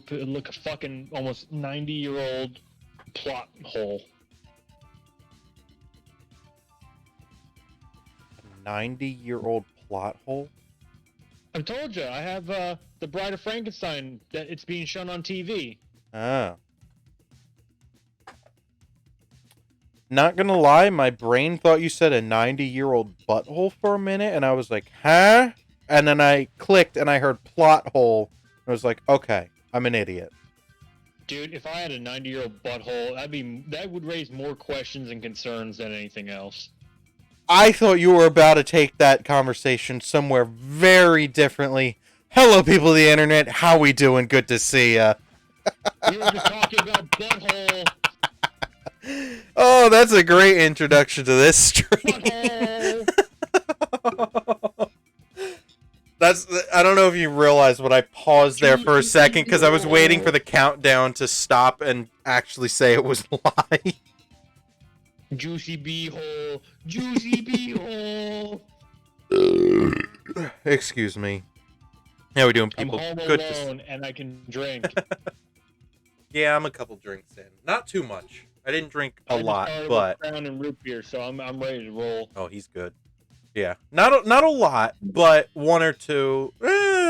look a fucking almost 90-year-old plot hole. 90-year-old plot hole? I told you, I have the Bride of Frankenstein that it's being shown on TV. Oh. Not gonna lie, my brain thought you said a 90-year-old butthole for a minute, and I was like, huh? And then I clicked and I heard plot hole. I was like, okay, I'm an idiot. Dude, if I had a 90-year-old butthole, that would raise more questions and concerns than anything else. I thought you were about to take that conversation somewhere very differently. Hello, people of the internet. How we doing? Good to see ya. We were just talking about butthole. Oh, that's a great introduction to this stream. I don't know if you realize, but I paused there for a second because I was waiting for the countdown to stop and actually say it was live. Juicy beehole, juicy beehole. Excuse me. How we doing, people? I'm home Good alone and I can drink. Yeah, I'm a couple drinks in. Not too much. I didn't drink a lot, I but Crown and root beer, so I'm ready to roll. oh, he's good. Yeah, not a lot, but one or two,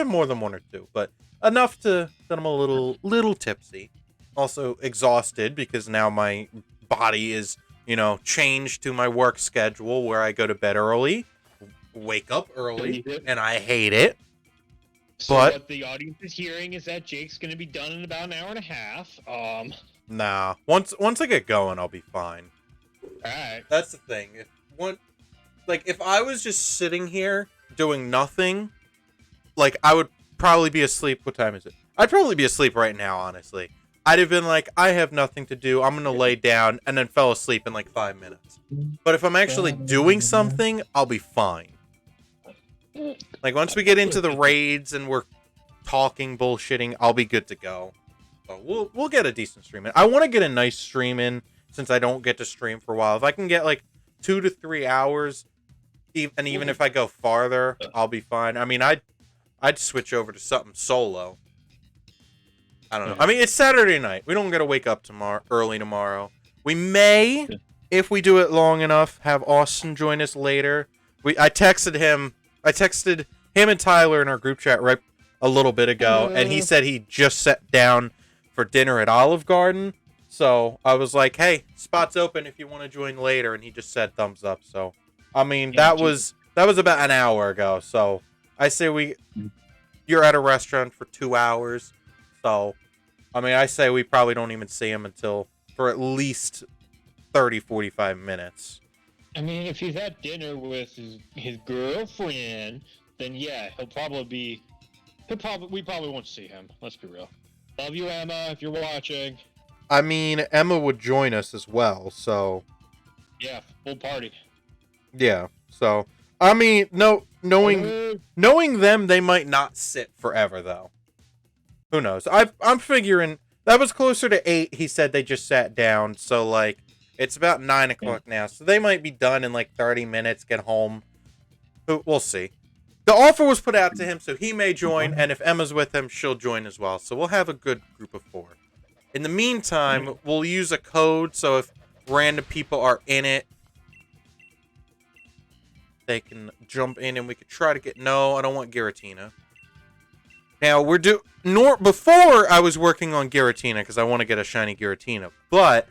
more than one or two, but enough that I'm a little tipsy. Also exhausted because now my body is, changed to my work schedule where I go to bed early, wake up early, and I hate it. So but what the audience is hearing is that Jake's going to be done in about an hour and a half. Nah, once I get going, I'll be fine. Alright. That's the thing. If I was just sitting here doing nothing, I would probably be asleep. What time is it? I'd probably be asleep right now, honestly. I'd have been like, I have nothing to do. I'm going to lay down and then fell asleep in 5 minutes. But if I'm actually doing something, I'll be fine. Once we get into the raids and we're talking, bullshitting, I'll be good to go. So we'll get a decent stream in. I want to get a nice stream in since I don't get to stream for a while. If I can get 2 to 3 hours, and even if I go farther, I'll be fine. I mean, I'd switch over to something solo. I don't know. I mean, it's Saturday night. We don't got to wake up early tomorrow. We may, if we do it long enough, have Austin join us later. I texted him and Tyler in our group chat right a little bit ago, and he said he just sat down for dinner at Olive Garden. So I was like, hey, spot's open if you want to join later, and he just said thumbs up. So I mean, that was about an hour ago. So I say you're at a restaurant for 2 hours. So I mean, I say we probably don't even see him for at least 30, 45 minutes. I mean, if he's at dinner with his girlfriend, then yeah, we probably won't see him. Let's be real. Love you, Emma, if you're watching. I mean, Emma would join us as well, so yeah, full party. Yeah, so I mean, knowing them, they might not sit forever though. Who knows? I'm figuring that was closer to 8. He said they just sat down, so it's about 9 o'clock now, so they might be done in 30 minutes. Get home. We'll see. The offer was put out to him, so he may join, and if Emma's with him, she'll join as well. So we'll have a good group of 4. In the meantime, we'll use a code, so if random people are in it, they can jump in, and we could try to get... No, I don't want Giratina. Now, before I was working on Giratina, because I want to get a shiny Giratina, but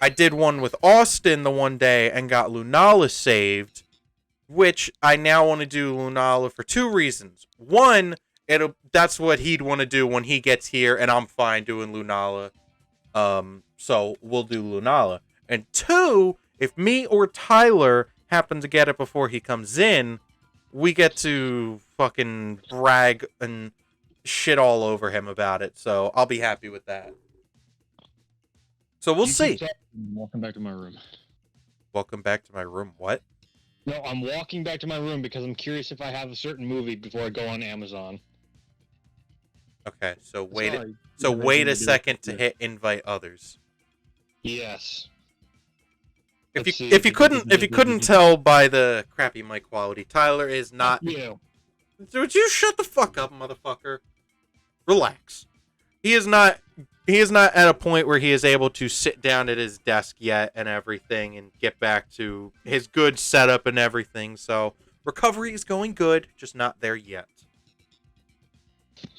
I did one with Austin the one day and got Lunala saved, which I now want to do Lunala for 2 reasons. One, that's what he'd want to do when he gets here, and I'm fine doing Lunala. So we'll do Lunala. And 2, if me or Tyler happen to get it before he comes in, we get to fucking brag and shit all over him about it. So I'll be happy with that. So we'll see. Welcome back to my room. Welcome back to my room. What? No, I'm walking back to my room because I'm curious if I have a certain movie before I go on Amazon. Okay, so wait a second to hit invite others. Yes. If you couldn't tell by the crappy mic quality, Tyler is not. You. Would you shut the fuck up, motherfucker? Relax. he is not at a point where he is able to sit down at his desk yet and everything and get back to his good setup and everything. So recovery is going good, just not there yet.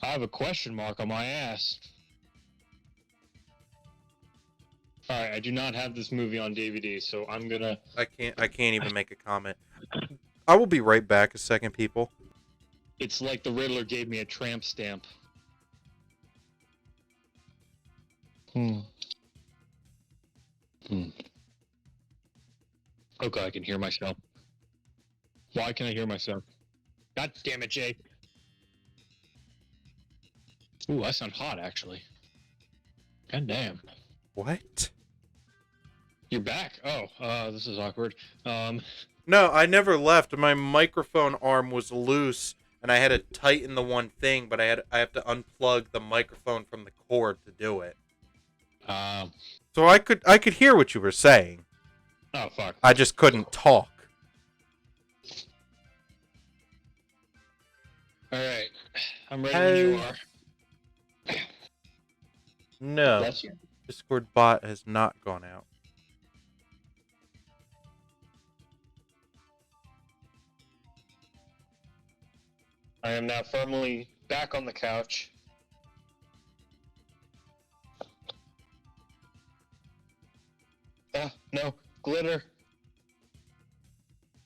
I have a question mark on my ass. All right, I do not have this movie on DVD, so I'm gonna. I can't even make a comment. I will be right back a second, people. It's like the Riddler gave me a tramp stamp. Oh god, I can hear myself. Why can I hear myself? God damn it, Jay. Ooh, I sound hot, actually. God damn. What? You're back. Oh, this is awkward. No, I never left. My microphone arm was loose, and I had to tighten the one thing, but I have to unplug the microphone from the cord to do it. So I could hear what you were saying. Oh fuck. I just couldn't talk. All right, I'm ready when you are. No, Bless you. Discord bot has not gone out. I am now firmly back on the couch. Ah, no, glitter.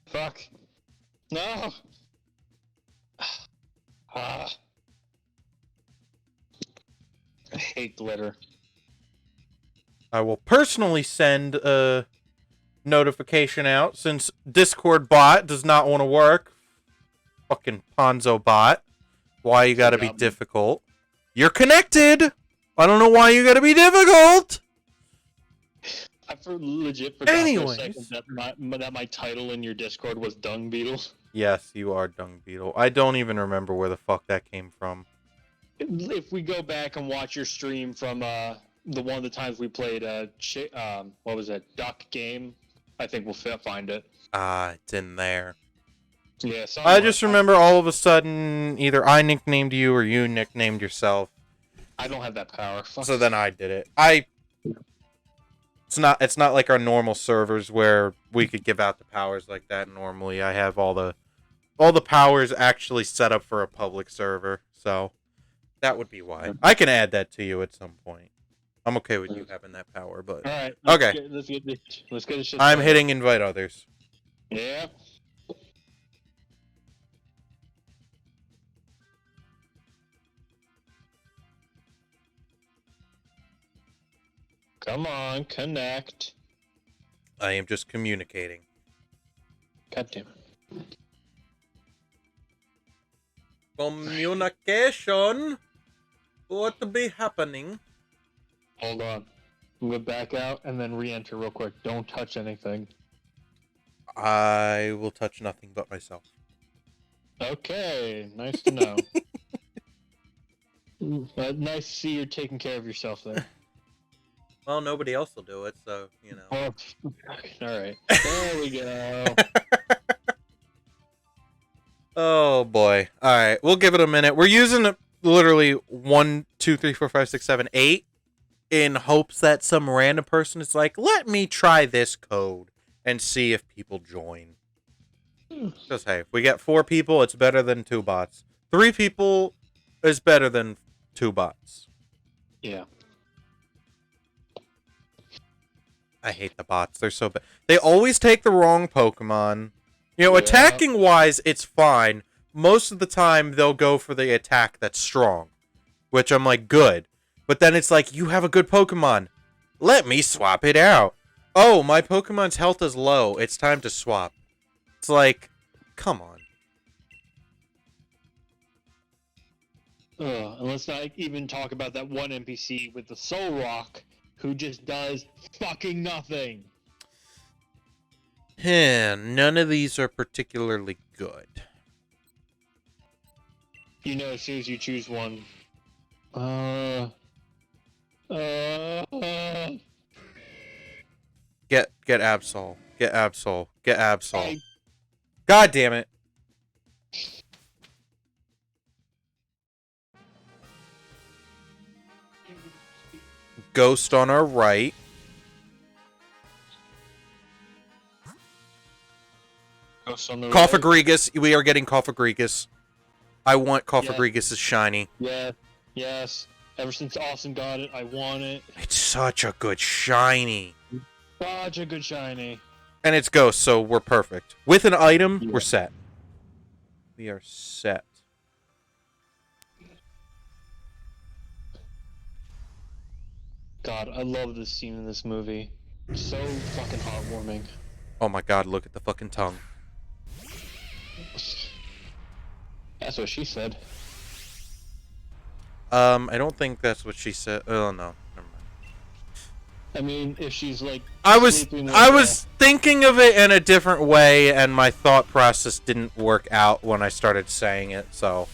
Fuck. No. Ah. I hate glitter. I will personally send a notification out since Discord bot does not want to work. Fucking Ponzo bot. Why you gotta be difficult? You're connected! I don't know why you gotta be difficult! I legit forgot Anyways. for a second that my title in your Discord was Dung Beetle. Yes, you are Dung Beetle. I don't even remember where the fuck that came from. If we go back and watch your stream from the one of the times we played what was that, Duck game, I think we'll find it. It's in there. Yeah, I just remember all of a sudden either I nicknamed you or you nicknamed yourself. I don't have that power. Fuck. So then I did it. It's not like our normal servers where we could give out the powers like that normally. I have all the powers actually set up for a public server. So that would be why. I can add that to you at some point. I'm okay with you having that power, but all right. Okay. Let's get this shit I'm started. hitting invite others. Yeah. Come on, connect. I am just communicating. God damn it. Communication. What be happening? Hold on. I'm gonna back out and then re-enter real quick. Don't touch anything. I will touch nothing but myself. Okay, nice to know. Nice to see you're taking care of yourself there. Well, nobody else will do it, so, you know. Oh, alright. There we go. Oh, boy. Alright, we'll give it a minute. We're using literally 1, 2, 3, 4, 5, 6, 7, 8 in hopes that some random person is like, let me try this code and see if people join. Because, hey, if we get 4 people, it's better than 2 bots. 3 people is better than 2 bots. Yeah. I hate the bots. They're so bad. They always take the wrong Pokemon. You know, Yeah. attacking-wise, it's fine. Most of the time, they'll go for the attack that's strong. Which I'm like, good. But then it's like, you have a good Pokemon. Let me swap it out. Oh, my Pokemon's health is low. It's time to swap. It's like, come on. And let's not even talk about that one NPC with the Soul Rock who just does fucking nothing. None of these are particularly good. You know, as soon as you choose one. Get Absol. Get Absol. Get Absol. I- God damn it. Ghost on our right. Coffagrigus. We are getting Coffagrigus. I want Coffagrigus' shiny. Yeah. Yes. Ever since Austin got it, I want it. It's such a good shiny. Such a good shiny. And it's Ghost, so we're perfect. With an item, we're set. We are set. God, I love this scene in this movie. It's so fucking heartwarming. Oh my god, look at the fucking tongue. That's what she said. I don't think that's what she said. Oh, no. Never mind. I mean, if she's like... I was thinking of it in a different way, and my thought process didn't work out when I started saying it, so...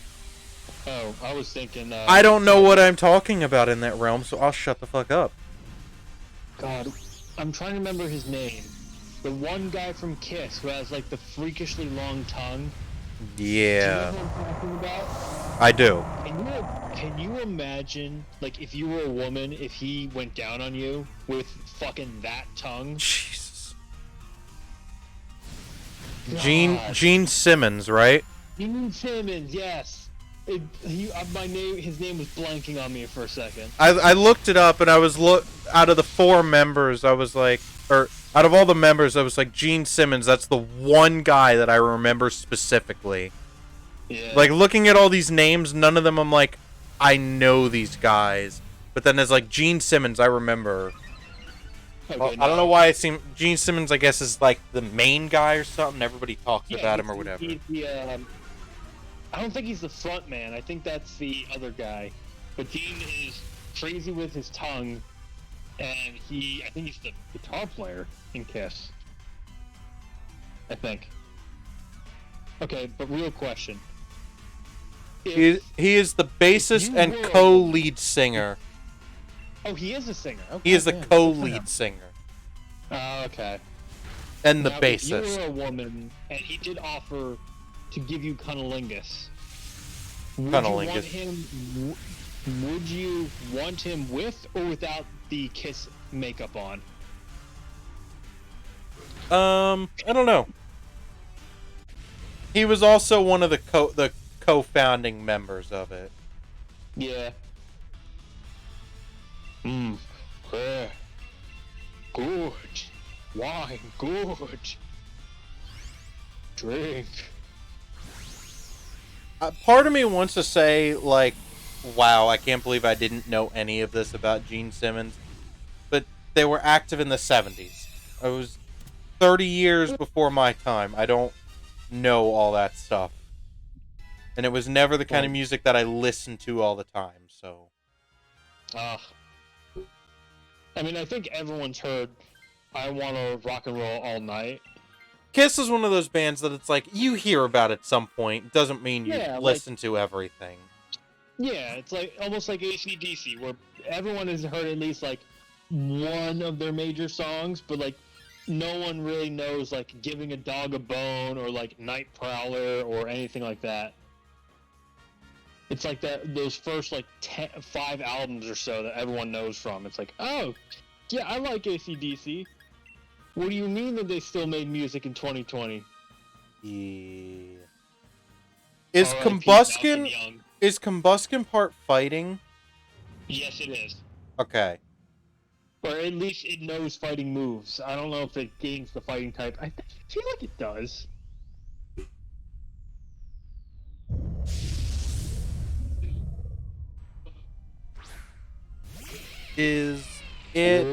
Oh, I was thinking... I don't know what I'm talking about in that realm, so I'll shut the fuck up. God, I'm trying to remember his name. The one guy from Kiss who has, like, the freakishly long tongue. Yeah. Do you know what I'm talking about? I do. Can you imagine, like, if you were a woman, if he went down on you with fucking that tongue? Jesus. God. Gene Simmons, right? Gene Simmons, yes. His name was blanking on me for a second. I looked it up, and I was out of the 4 members, I was like, or out of all the members, I was like, Gene Simmons. That's the one guy that I remember specifically. Yeah. Like, looking at all these names, none of them I'm like, I know these guys. But then there's like Gene Simmons, I remember. Okay, Well, I don't know why it seemed Gene Simmons, I guess, is like the main guy or something. Everybody talks about him or whatever. I don't think he's the front man. I think that's the other guy. But Gene is crazy with his tongue, and I think he's the guitar player in Kiss. I think. Okay, but real question. He is the bassist and co-lead singer. Oh, he is a singer. Okay, He is the co-lead singer. Oh, okay. And the Now, bassist. If you were a woman, and he did offer to give you cunnilingus. Would you want him with or without the Kiss makeup on? I don't know. He was also one of the co-founding members of it. Yeah. Yeah. Good. Wine, good. Drink. Part of me wants to say, like, wow, I can't believe I didn't know any of this about Gene Simmons. But they were active in the 70s. I was 30 years before my time. I don't know all that stuff. And it was never the kind of music that I listened to all the time, so... I mean, I think everyone's heard I Wanna Rock and Roll All Night. Kiss is one of those bands that it's like, you hear about it at some point. Doesn't mean you listen to everything. Yeah, it's like almost like AC/DC, where everyone has heard at least, like, one of their major songs, but, like, no one really knows, like, Giving a Dog a Bone or, like, Night Prowler or anything like that. It's like those first, like, 5 albums or so that everyone knows from. It's like, oh, yeah, I like AC/DC. What do you mean that they still made music in 2020? Yeah. Is Combustion part fighting? Yes, it is. Okay. Or at least it knows fighting moves. I don't know if it gains the fighting type. I feel like it does. Is it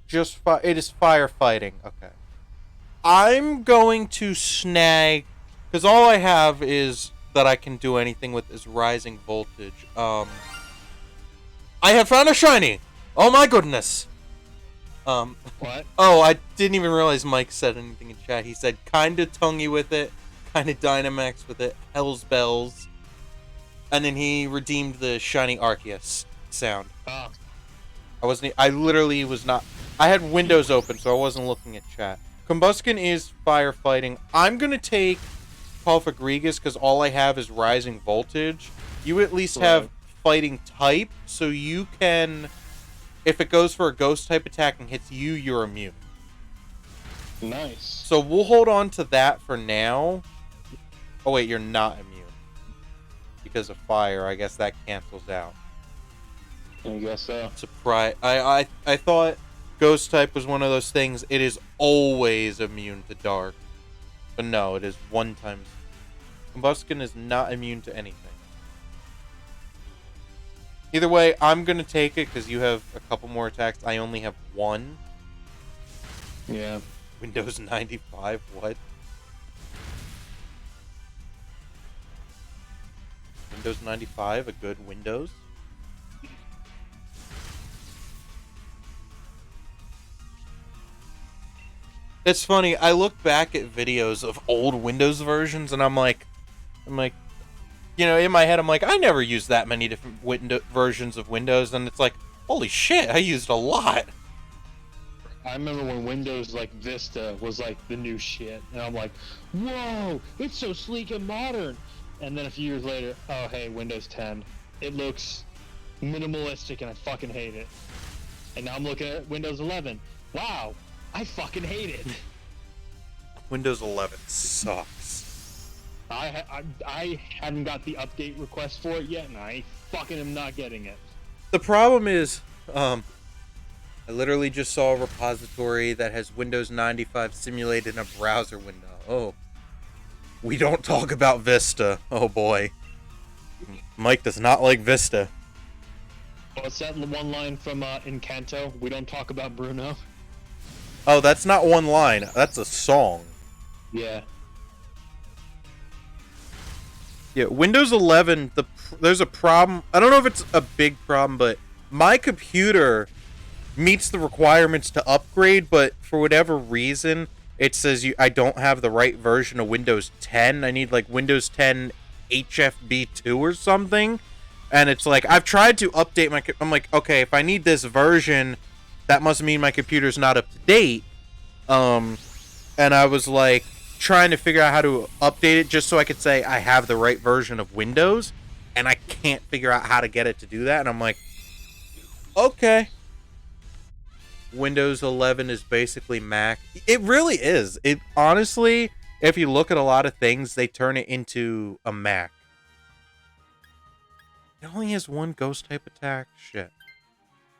just it is firefighting? Okay. I'm going to snag, because all I have is that I can do anything with is rising voltage. I have found a shiny. Oh my goodness. What? Oh, I didn't even realize Mike said anything in chat. He said kinda tonguey with it, kinda Dynamax with it, Hell's Bells, and then he redeemed the shiny Arceus sound. Oh. I literally was not. I had windows open, so I wasn't looking at chat. Combustion is firefighting. I'm gonna take Palfagrigus because all I have is rising voltage. You at least have fighting type, so you can if it goes for a ghost type attack and hits you, you're immune. Nice. So we'll hold on to that for now. Oh wait, you're not immune because of fire. I guess that cancels out. I guess so. Surprise! I thought ghost type was one of those things. It is always immune to dark, but no, it is one time. Combustion is not immune to anything. Either way, I'm gonna take it because you have a couple more attacks. I only have one. Yeah. Windows 95. What? Windows 95, a good Windows. It's funny, I look back at videos of old Windows versions and I'm like, you know, in my head I'm like, I never used that many different versions of Windows, and it's like, holy shit, I used a lot. I remember when Windows like Vista was like the new shit, and I'm like, whoa, it's so sleek and modern. And then a few years later, oh hey, Windows 10. It looks minimalistic and I fucking hate it. And now I'm looking at Windows 11. Wow, I fucking hate it. Windows 11 sucks. I haven't got the update request for it yet, and I fucking am not getting it. The problem is, I literally just saw a repository that has Windows 95 simulated in a browser window. Oh. We don't talk about Vista. Oh boy. Mike does not like Vista. What's that one line from Encanto? We don't talk about Bruno. Oh, that's not one line. That's a song. Yeah. Yeah, Windows 11, there's a problem. I don't know if it's a big problem, but my computer meets the requirements to upgrade, but for whatever reason, it says I don't have the right version of Windows 10. I need like Windows 10 HFB2 or something. And it's like, I've tried to update my... I'm like, okay, if I need this version, that must mean my computer's not up to date. And I was like, trying to figure out how to update it just so I could say I have the right version of Windows. And I can't figure out how to get it to do that. And I'm like, okay. Windows 11 is basically Mac. It really is. It honestly, if you look at a lot of things, they turn it into a Mac. It only has one ghost type attack. Shit.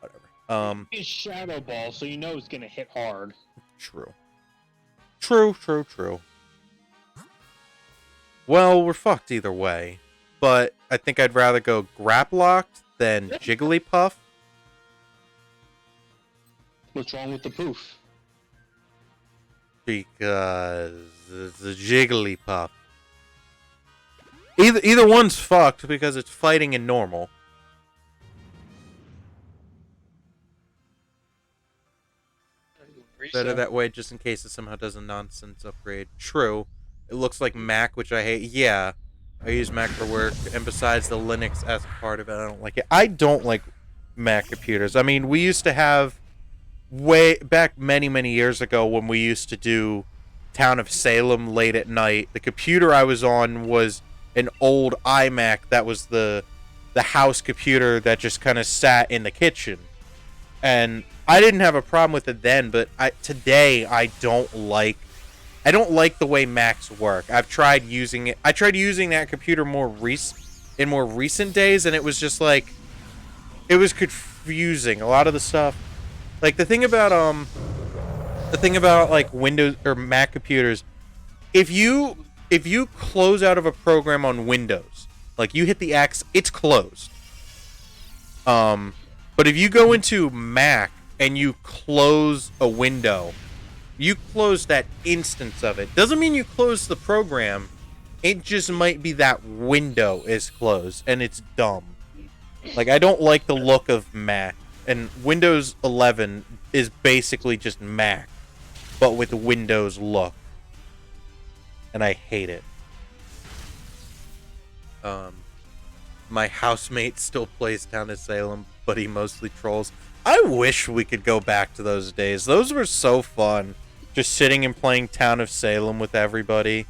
Whatever. It's Shadow Ball, so you know it's gonna hit hard. True. True. Well, we're fucked either way. But I think I'd rather go Graplocked than Jigglypuff. What's wrong with the poof? Because it's a Jigglypuff. Either one's fucked because it's fighting in normal. Better that way, just in case it somehow does a nonsense upgrade. True. It looks like Mac, which I hate. Yeah, I use Mac for work, and besides the Linux-esque part of it, I don't like it. I don't like Mac computers. I mean, we used to have... way back many years ago when we used to do Town of Salem late at night, the computer I was on was an old iMac that was the house computer that just kind of sat in the kitchen. And I didn't have a problem with it then, but today I don't like the way Macs work. I've tried using it. I tried using that computer in more recent days, and it was just like, it was confusing. A lot of the stuff, like the thing about like Windows or Mac computers, if you close out of a program on Windows, like you hit the X, it's closed. But if you go into Mac and you close a window, you close that instance of it. Doesn't mean you close the program. It just might be that window is closed, and it's dumb. Like, I don't like the look of Mac. And Windows 11 is basically just Mac, but with Windows look. And I hate it. My housemate still plays Town of Salem, but he mostly trolls. I wish we could go back to those days. Those were so fun. Just sitting and playing Town of Salem with everybody.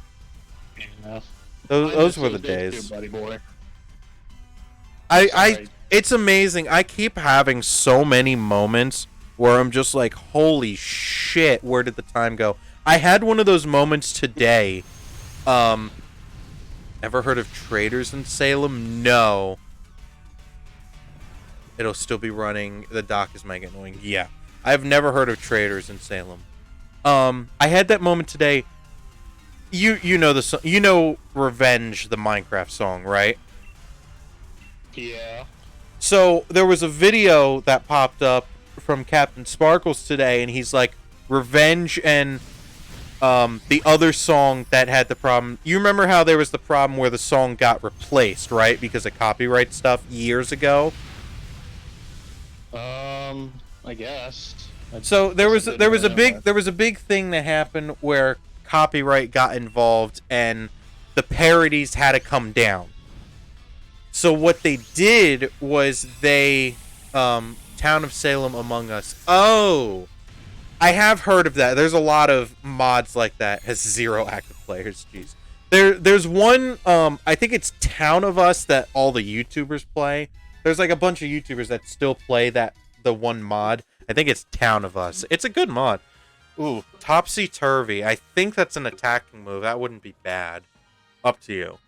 Yeah. Those were the days. Too, buddy boy. It It's amazing. I keep having so many moments where I'm just like, holy shit, where did the time go? I had one of those moments today. Ever heard of Traders in Salem? No. It'll still be running. The dock is mega annoying. Yeah. I've never heard of Traders in Salem. I had that moment today. You know the you know Revenge, the Minecraft song, right? Yeah. So there was a video that popped up from Captain Sparkles today, and he's like, Revenge and the other song that had the problem. You remember how there was the problem where the song got replaced, right? Because of copyright stuff years ago. I guess. So there was a big thing that happened where copyright got involved and the parodies had to come down. So what they did was they Town of Salem Among Us. Oh, I have heard of that. There's a lot of mods like that. Has 0 active players. Jeez. There's one. I think it's Town of Us that all the YouTubers play. There's like a bunch of YouTubers that still play the one mod. I think it's Town of Us. It's a good mod. Ooh, Topsy Turvy. I think that's an attacking move. That wouldn't be bad. Up to you.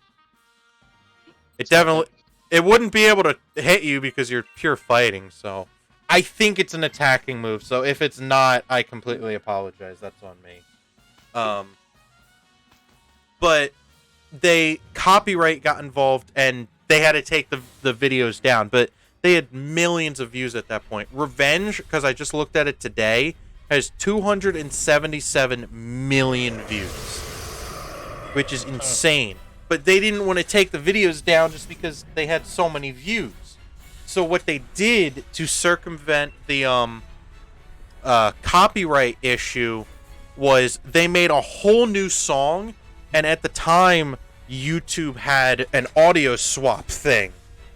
It wouldn't be able to hit you because you're pure fighting, so I think it's an attacking move. So if it's not, I completely apologize. That's on me. But copyright got involved and they had to take the videos down, but they had millions of views at that point. Revenge, because I just looked at it today, has 277 million views, which is insane. But they didn't want to take the videos down just because they had so many views. So what they did to circumvent the copyright issue was they made a whole new song, and at the time, YouTube had an audio swap thing.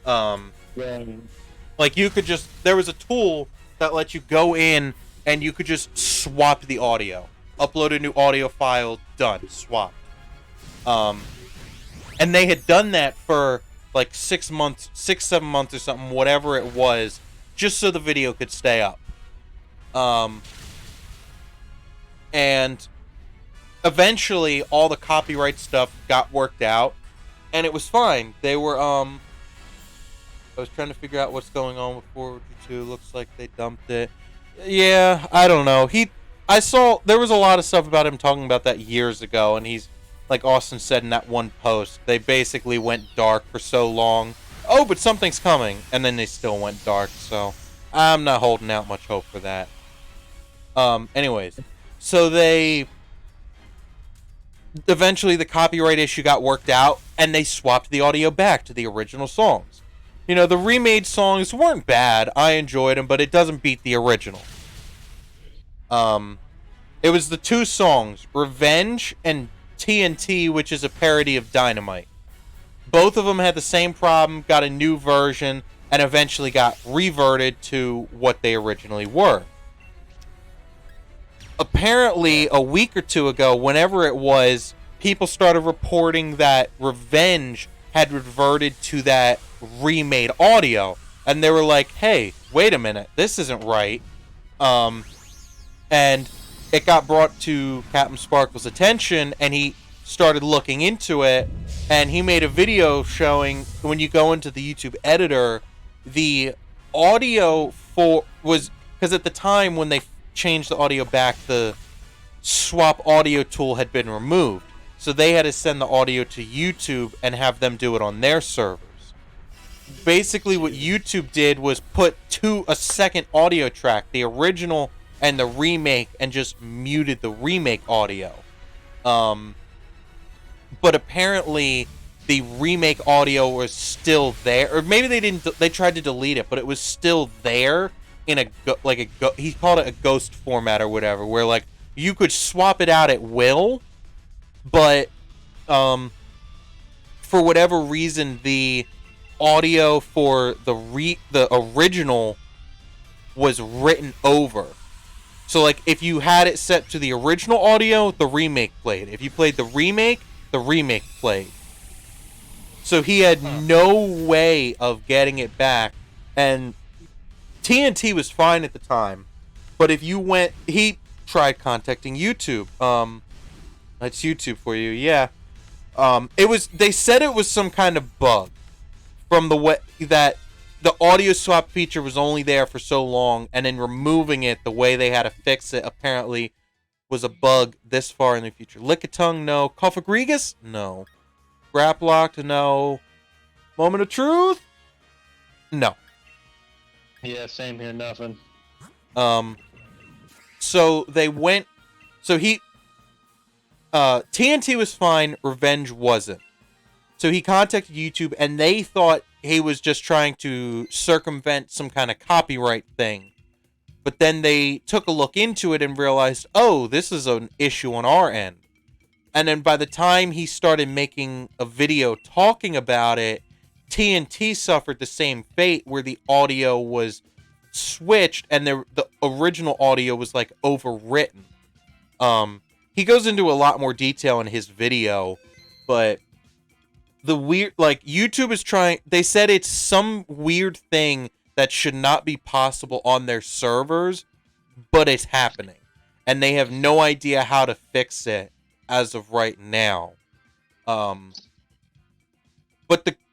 Like you could there was a tool that let you go in and you could just swap the audio. Upload a new audio file, done, swapped. And they had done that for like 6 months, 7 months or something, whatever it was, just so the video could stay up. And eventually all the copyright stuff got worked out and it was fine. They were, I was trying to figure out what's going on with 402. Looks like they dumped it. Yeah, I don't know. I saw there was a lot of stuff about him talking about that years ago, and he's, like Austin said in that one post, they basically went dark for so long. Oh, but something's coming, and then they still went dark, so I'm not holding out much hope for that. Anyways, so eventually the copyright issue got worked out, and they swapped the audio back to the original songs. You know, the remade songs weren't bad. I enjoyed them, but it doesn't beat the original. It was the 2 songs, Revenge and TNT, which is a parody of Dynamite. Both of them had the same problem, got a new version, and eventually got reverted to what they originally were. Apparently, a week or 2 ago, whenever it was, people started reporting that Revenge had reverted to that remade audio. And they were like, hey, wait a minute, this isn't right. And it got brought to Captain Sparkle's attention, and he started looking into it, and he made a video showing, when you go into the YouTube editor, the audio was, because at the time when they changed the audio back, the swap audio tool had been removed. So they had to send the audio to YouTube and have them do it on their servers. Basically what YouTube did was put a second audio track, the original and the remake, and just muted the remake audio. But apparently the remake audio was still there, or maybe they tried to delete it, but it was still there in he called it a ghost format or whatever, where like you could swap it out at will, but for whatever reason the audio for the original was written over. So, like, if you had it set to the original audio, the remake played. If you played the remake played. So he had no way of getting it back. And TNT was fine at the time, but if you went, he tried contacting YouTube. That's YouTube for you, yeah. It was. They said it was some kind of bug from the way that the audio swap feature was only there for so long, and then removing it, the way they had to fix it apparently was a bug this far in the future. Lickitung, no. Cofagrigus, no. Graplocked, no. Moment of Truth, no. Yeah, same here. Nothing. So they went. So TNT was fine. Revenge wasn't. So he contacted YouTube, and they thought he was just trying to circumvent some kind of copyright thing. But then they took a look into it and realized, oh, this is an issue on our end. And then by the time he started making a video talking about it, TNT suffered the same fate where the audio was switched and the original audio was like overwritten. He goes into a lot more detail in his video, but the weird, like, YouTube is trying, they said it's some weird thing that should not be possible on their servers, but it's happening. And they have no idea how to fix it as of right now. But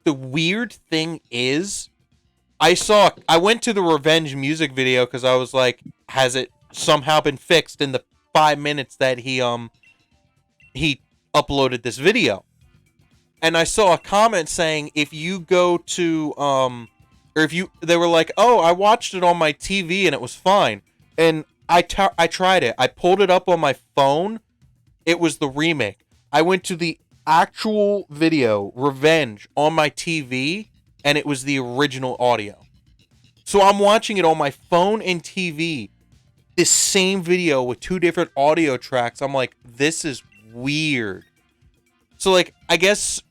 the weird thing is, I went to the Revenge music video because I was like, has it somehow been fixed in the 5 minutes that he uploaded this video? And I saw a comment saying, if you go to, they were like, oh, I watched it on my TV and it was fine. And I tried it. I pulled it up on my phone. It was the remake. I went to the actual video, Revenge, on my TV, and it was the original audio. So I'm watching it on my phone and TV, this same video with two different audio tracks. I'm like, this is weird. So, like, I guess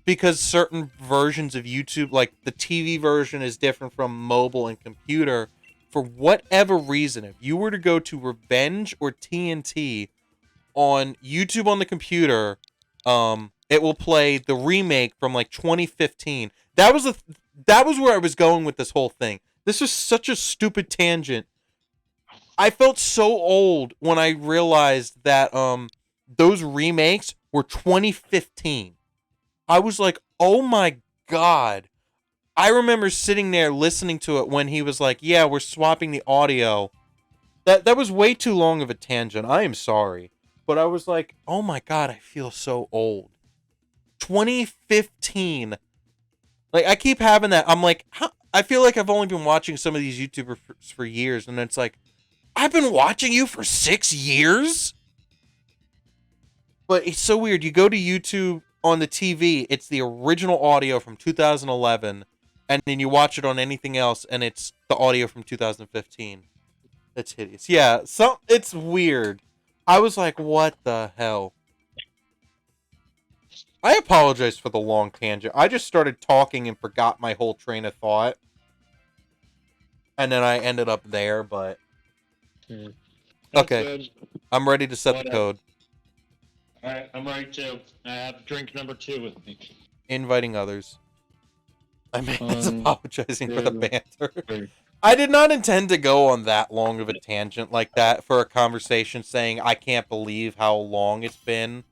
because certain versions of YouTube, like the TV version is different from mobile and computer, for whatever reason, if you were to go to Revenge or TNT on YouTube on the computer, it will play the remake from like 2015. That was where I was going with this whole thing. This was such a stupid tangent. I felt so old when I realized that those remakes were 2015. I was like, oh my god. I remember sitting there listening to it when he was like, yeah, we're swapping the audio. That was way too long of a tangent. I am sorry. But I was like, oh my god, I feel so old. 2015. Like, I keep having that. I'm like, I feel like I've only been watching some of these YouTubers for years. And it's like, I've been watching you for 6 years? But it's so weird. You go to YouTube on the TV, it's the original audio from 2011, and then you watch it on anything else, and it's the audio from 2015. That's hideous. Yeah, it's weird. I was like, what the hell? I apologize for the long tangent. I just started talking and forgot my whole train of thought. And then I ended up there, but... Okay, good. I'm ready to set the code. Alright, I'm ready too. I have drink number 2 with me. Inviting others. I mean, apologizing for the banter. 3. I did not intend to go on that long of a tangent like that for a conversation saying I can't believe how long it's been.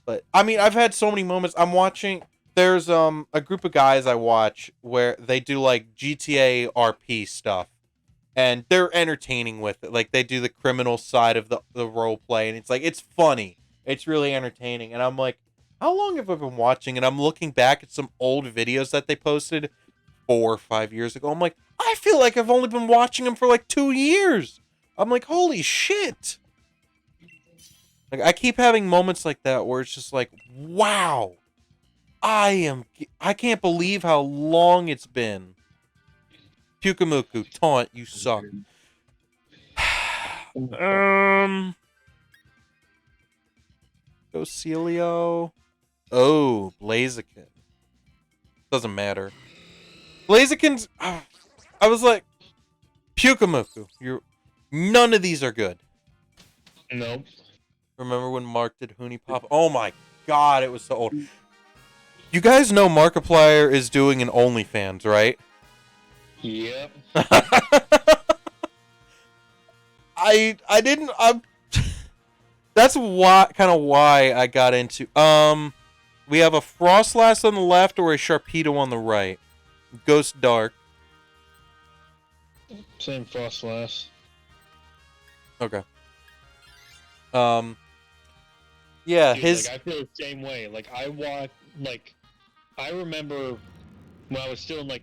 But, I mean, I've had so many moments. I'm watching... There's a group of guys I watch where they do, like, GTA RP stuff. And they're entertaining with it. Like, they do the criminal side of the role play. And it's like, it's funny. It's really entertaining. And I'm like, how long have I been watching? And I'm looking back at some old videos that they posted 4 or 5 years ago. I'm like, I feel like I've only been watching them for like 2 years. I'm like, holy shit. Like, I keep having moments like that where it's just like, wow. I can't believe how long it's been. Pukamuku, taunt, you suck. Gocelio. Oh, Blaziken. Doesn't matter. Blaziken's... I was like... Pukamuku. None of these are good. Nope. Remember when Mark did Hoonie Pop? Oh my god, it was so old. You guys know Markiplier is doing an OnlyFans, right? Yep. I didn't. That's why I got into. We have a Frostlass on the left or a Sharpedo on the right. Ghost Dark. Same Frostlass. Okay. Yeah, Dude, his. like, I feel the same way. Like, I remember when I was still in, like,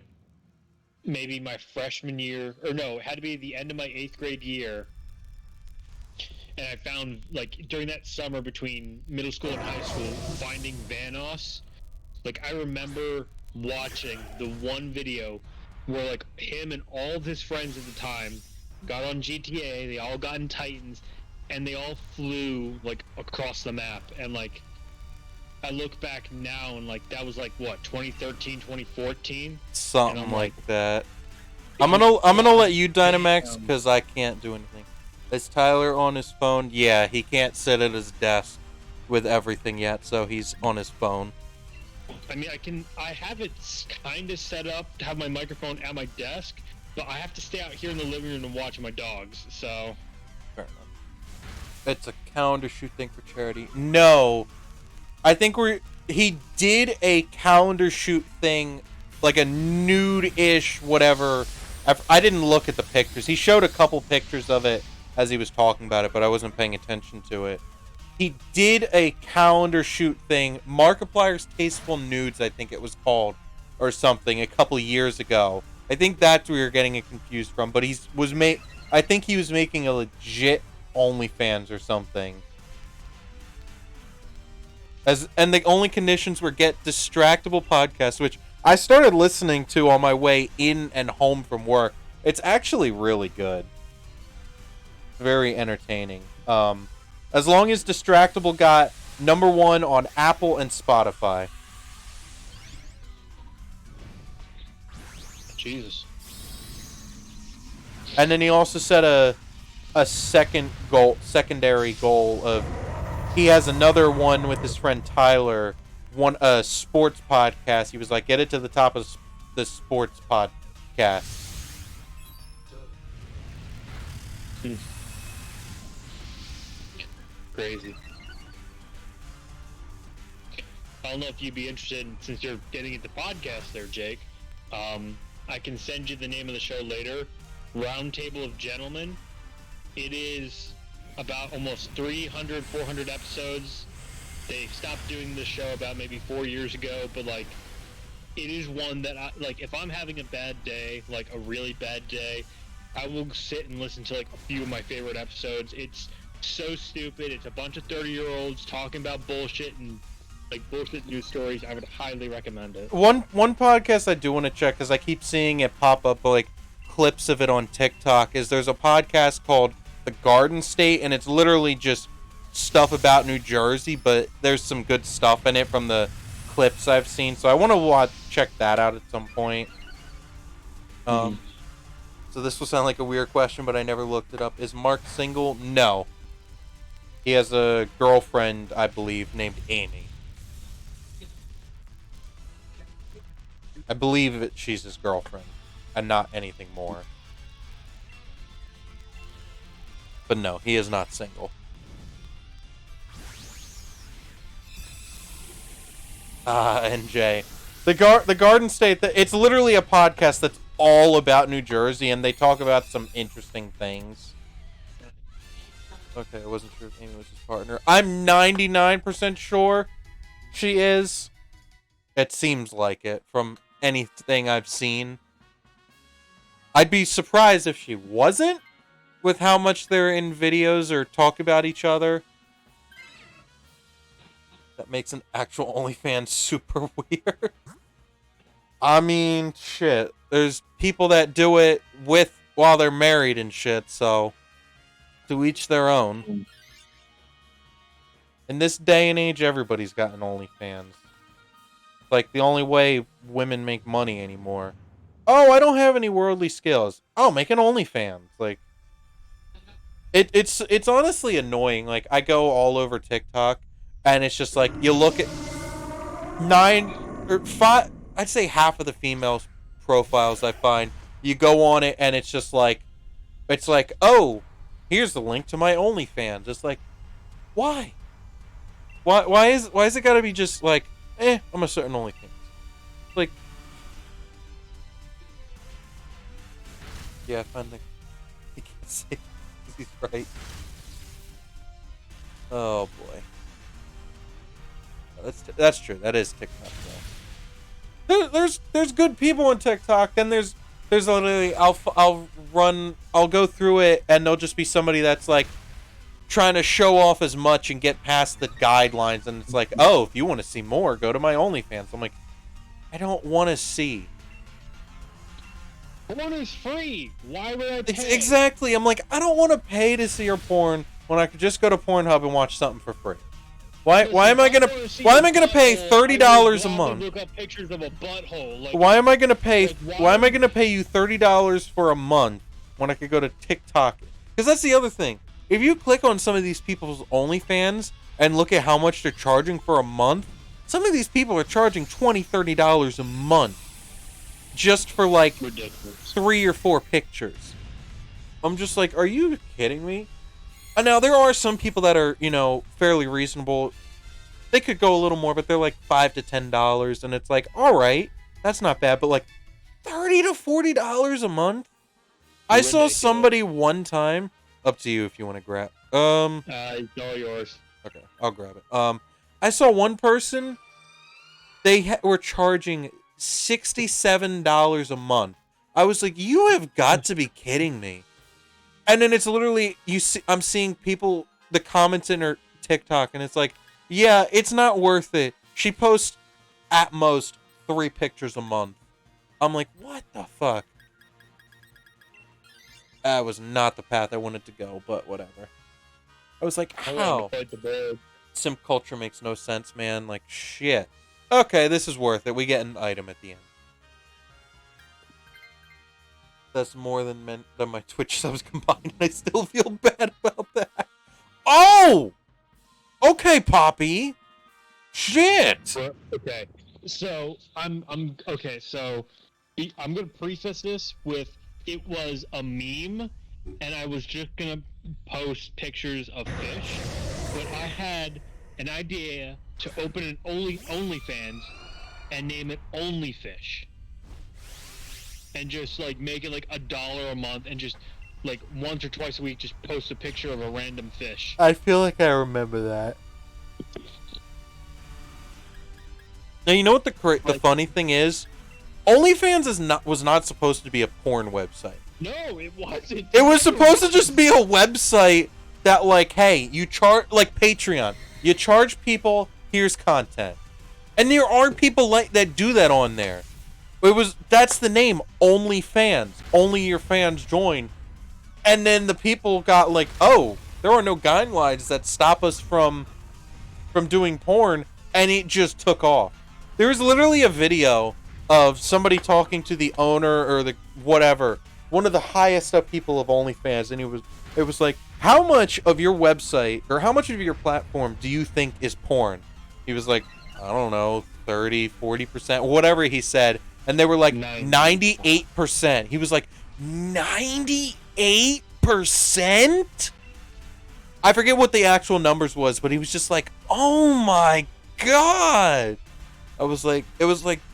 maybe my freshman year, or no, it had to be the end of my 8th grade year. And I found, like, during that summer between middle school and high school, finding Vanoss. Like, I remember watching the one video where, like, him and all of his friends at the time got on GTA, they all got in Titans, and they all flew, like, across the map. And, like, I look back now and, like, that was, like, what, 2013, 2014? Something like that. I'm gonna let you Dynamax because I can't do anything. Is Tyler on his phone? Yeah, he can't sit at his desk with everything yet, so he's on his phone. I mean, I have it kind of set up to have my microphone at my desk, but I have to stay out here in the living room and watch my dogs, so. Fair enough. It's a calendar shoot thing for charity. No. I think he did a calendar shoot thing, like a nude-ish, whatever. I didn't look at the pictures. He showed a couple pictures of it as he was talking about it, but I wasn't paying attention to it. He did a calendar shoot thing, Markiplier's Tasteful Nudes, I think it was called, or something, a couple years ago. I think that's where you're getting it confused from, but I think he was making a legit OnlyFans or something. And the only conditions were get distractible podcasts, which I started listening to on my way in and home from work. It's actually really good. Very entertaining. As long as Distractable got #1 on Apple and Spotify. Jesus. And then he also set a secondary goal of he has another one with his friend Tyler, a sports podcast. He was like, get it to the top of the sports podcast. Crazy. I don't know if you'd be interested, since you're getting into podcasts there, Jake. I can send you the name of the show later. Roundtable of Gentlemen. It is about almost 300, 400 episodes. They stopped doing this show about maybe 4 years ago, but, like, it is one that, if I'm having a bad day, like a really bad day, I will sit and listen to, like, a few of my favorite episodes. It's so stupid. It's a bunch of 30-year-olds talking about bullshit and, like, bullshit news stories. I would highly recommend it. One podcast I do want to check, because I keep seeing it pop up, like, clips of it on TikTok, is there's a podcast called The Garden State, and it's literally just stuff about New Jersey, but there's some good stuff in it from the clips I've seen, so I want to check that out at some point. So this will sound like a weird question, but I never looked it up. Is Mark single? No. He has a girlfriend, I believe, named Amy. I believe that she's his girlfriend, and not anything more. But no, he is not single. NJ. The Garden State, it's literally a podcast that's all about New Jersey, and they talk about some interesting things. Okay, I wasn't sure if Amy was his partner. I'm 99% sure she is. It seems like it from anything I've seen. I'd be surprised if she wasn't, with how much they're in videos or talk about each other. That makes an actual OnlyFans super weird. I mean, shit. There's people that do it while they're married and shit, so to each their own. In this day and age, everybody's got an OnlyFans. Like, the only way women make money anymore. Oh, I don't have any worldly skills. Oh, make an OnlyFans. Like, it's honestly annoying. Like, I go all over TikTok, and it's just like, you look at 9 or 5, I'd say half of the female profiles I find You go on it, and it's just like, oh, here's the link to my OnlyFans. It's like, why? Why is it gotta be just like, I'm a certain OnlyFans? Like, yeah, I find the you can't say he's right. Oh boy, that's true. That is TikTok though. There's good people on TikTok. Then there's literally I'll go through it, and there'll just be somebody that's like trying to show off as much and get past the guidelines, and it's like, oh, if you want to see more, go to my OnlyFans. I'm like, I don't want to see. Porn is free. Why would I pay? Exactly. I'm like, I don't want to pay to see your porn when I could just go to Pornhub and watch something for free. Why am I gonna pay $30 a month? Look up pictures of a butthole. Like, why am I gonna pay you $30 for a month when I could go to TikTok? Because that's the other thing. If you click on some of these people's OnlyFans and look at how much they're charging for a month, some of these people are charging $20, $30 a month just for like ridiculous 3 or 4 pictures. I'm just like, are you kidding me? And now there are some people that are, fairly reasonable. They could go a little more, but they're like $5 to $10, and it's like, all right, that's not bad. But like $30 to $40 a month. I saw somebody one time. Up to you if you want to grab. It's all yours. Okay, I'll grab it. I saw one person. They were charging $67 a month. I was like, you have got to be kidding me. And then it's literally I'm seeing people, the comments in her TikTok, and it's like, yeah, it's not worth it. She posts at most 3 pictures a month. I'm like, what the fuck? That was not the path I wanted to go, but whatever. I was like, how? Simp culture makes no sense, man. Like, shit. Okay, this is worth it. We get an item at the end. That's more than my Twitch subs combined, and I still feel bad about that. Oh! Okay, Poppy. Shit. Okay. So, I'm gonna preface this with, it was a meme, and I was just gonna post pictures of fish, but I had an idea to open an OnlyFans and name it OnlyFish, and just like make it like $1 a month, and just like once or twice a week just post a picture of a random fish. I feel like I remember that. Now you know what the funny thing is? OnlyFans was not supposed to be a porn website. No, it wasn't. It was supposed to just be a website that, like, hey, you charge, like Patreon. You charge people, here's content. And there are people that do that on there. That's the name, OnlyFans. Only your fans join. And then the people got like, oh, there are no guidelines that stop us from doing porn, and it just took off. There was literally a video of somebody talking to the owner or the whatever, one of the highest up people of OnlyFans, and it was like, how much of your website or how much of your platform do you think is porn? He was like, I don't know, 30, 40%, whatever he said, and they were like 98%. He was like, 98%? I forget what the actual numbers was, but he was just like, oh my god. It was like,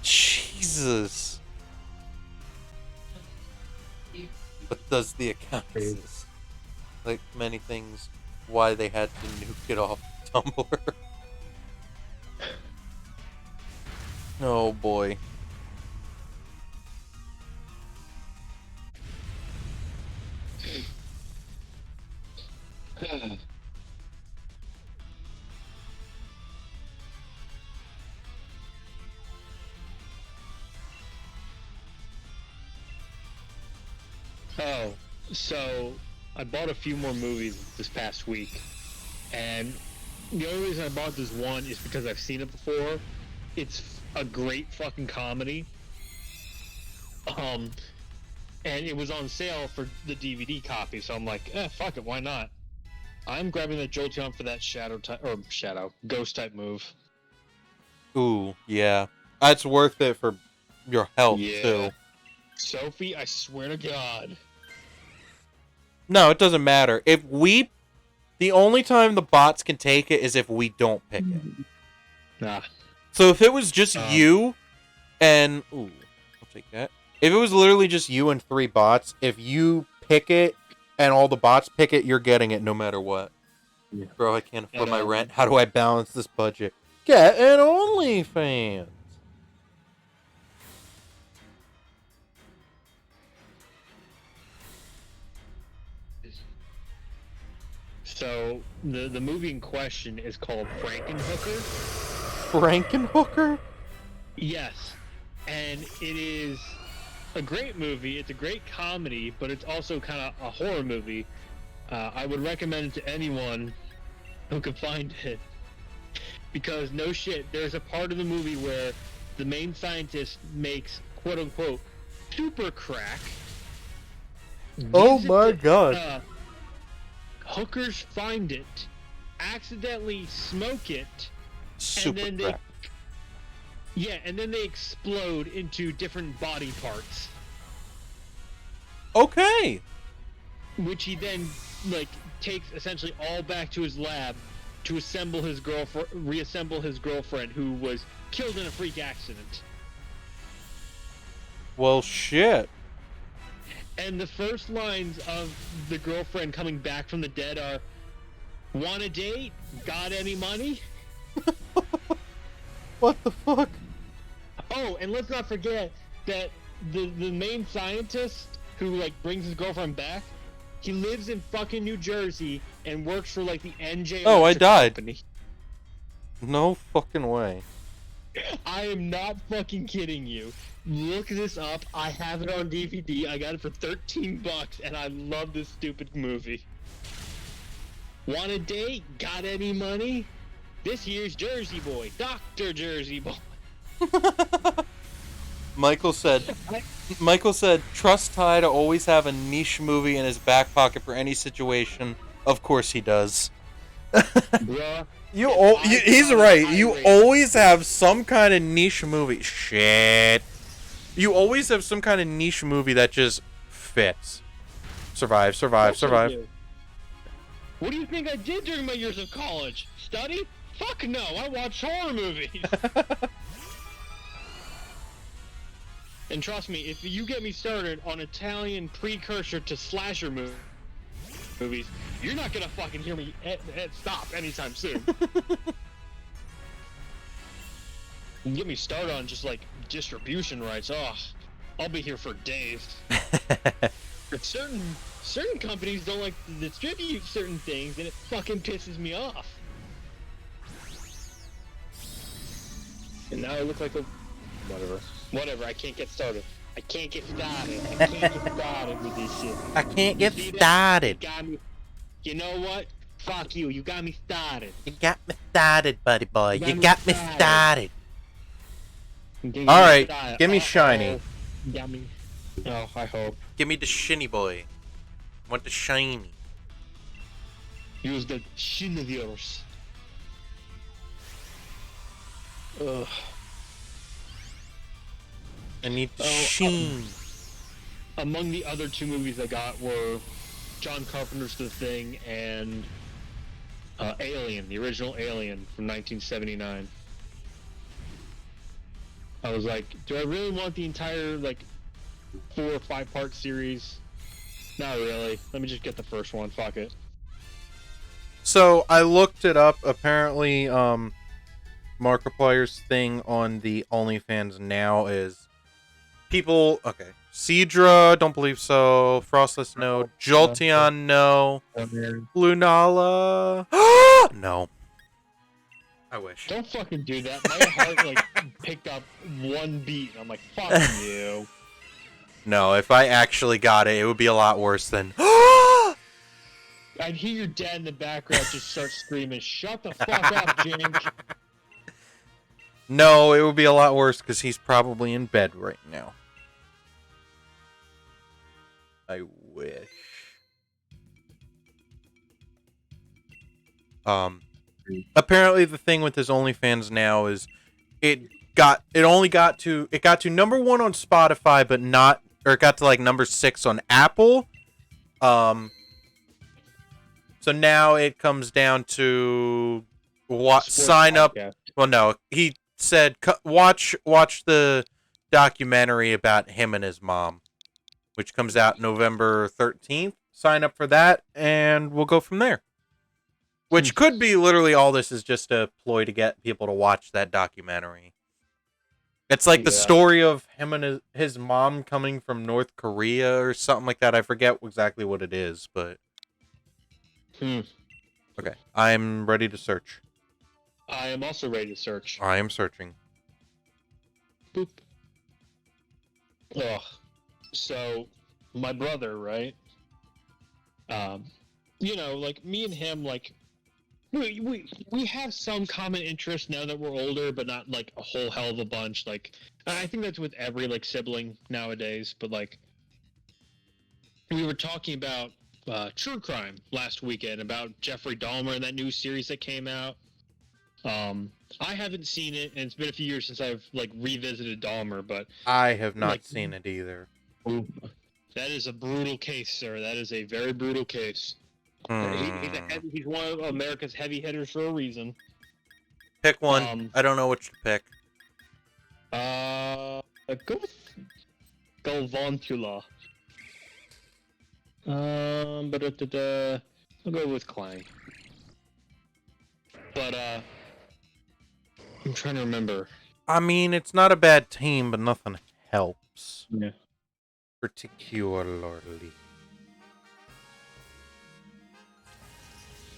Jesus. But does the account exist? Like many things, why they had to nuke it off Tumblr. Oh boy. Oh, so I bought a few more movies this past week, and the only reason I bought this one is because I've seen it before. It's a great fucking comedy. And it was on sale for the DVD copy, so I'm like, fuck it, why not? I'm grabbing the Jolteon for that ghost type move. Ooh, yeah. That's worth it for your health, too. Sophie, I swear to God. No, it doesn't matter. The only time the bots can take it is if we don't pick it. Nah. So if it was just you and... Ooh, I'll take that. If it was literally just you and 3 bots, if you pick it and all the bots pick it, you're getting it no matter what. Yeah. Bro, I can't afford my rent. How do I balance this budget? Get an OnlyFans. So, the movie in question is called Frankenhooker. Frankenhooker? Yes. And it is a great movie. It's a great comedy, but it's also kind of a horror movie. I would recommend it to anyone who can find it. Because, no shit, there's a part of the movie where the main scientist makes, quote-unquote, super crack. Oh my god. Hookers find it, accidentally smoke it, super and then crack. and then they explode into different body parts. Okay. Which he then, like, takes essentially all back to his lab to reassemble his girlfriend who was killed in a freak accident. Well, shit. And the first lines of the girlfriend coming back from the dead are, "Want a date? Got any money?" What the fuck? Oh, and let's not forget that the main scientist who, like, brings his girlfriend back, he lives in fucking New Jersey and works for, like, the NJ. Oh, I died. Company. No fucking way. I am not fucking kidding you. Look this up. I have it on DVD. I got it for $13, and I love this stupid movie. Want a date? Got any money? This year's Jersey Boy, Dr. Jersey Boy. Michael said, trust Ty to always have a niche movie in his back pocket for any situation. Of course he does. Bruh. He's right. You always have some kind of niche movie. Shit. You always have some kind of niche movie that just fits. Survive. What do you think I did during my years of college? Study? Fuck no, I watched horror movies. And trust me, if you get me started on Italian precursor to slasher movies, you're not gonna fucking hear me stop anytime soon. You get me started on just, like, distribution rights. Oh, I'll be here for days. But certain companies don't like to distribute certain things, and it fucking pisses me off. And now I look like a... Whatever, I can't get started. I can't get started with this shit. I can't get started. You know what? Fuck you. You got me started. You got me started, buddy boy. You got me started. Alright, give me shiny. Got me. Oh, I hope. Give me the shiny boy. I want the shiny. Use the shin of yours. Ugh. I need the sheen. Among the other 2 movies I got were John Carpenter's The Thing and Alien, the original Alien from 1979. I was like, do I really want the entire, like, 4 or 5 part series? Not really. Let me just get the first one. Fuck it. So I looked it up. Apparently, Markiplier's thing on the OnlyFans now is people. Okay, Cedra, don't believe so. Frostless, no. Jolteon, no. Lunala, no. I wish. Don't fucking do that. My heart, like, picked up 1 beat. I'm like, fuck you. No, if I actually got it, it would be a lot worse than... I'd hear your dad in the background just start screaming, "Shut the fuck up, Jink." No, it would be a lot worse because he's probably in bed right now. I wish. Apparently the thing with his OnlyFans now is it got to number 1 on Spotify, but not or it got to like number 6 on Apple. So now it comes down to sign up. Podcast. Well, no, he said watch the documentary about him and his mom, which comes out November 13th. Sign up for that, and we'll go from there. Which could be literally all this is just a ploy to get people to watch that documentary. It's like the story of him and his mom coming from North Korea or something like that. I forget exactly what it is, but... Okay, I'm ready to search. I am also ready to search. I am searching. Boop. Ugh. So, my brother, right? You know, like, me and him, like... We have some common interest now that we're older, but not like a whole hell of a bunch. Like, I think that's with every like sibling nowadays. But like, we were talking about true crime last weekend about Jeffrey Dahmer and that new series that came out. I haven't seen it, and it's been a few years since I've like revisited Dahmer. But I have not seen it either. That is a brutal case, sir. That is a very brutal case. He's one of America's heavy hitters for a reason. Pick one. I don't know which to pick. Go with Galvantula. I'll go with Clang. But I'm trying to remember. I mean, it's not a bad team, but nothing helps. Yeah. Particularly.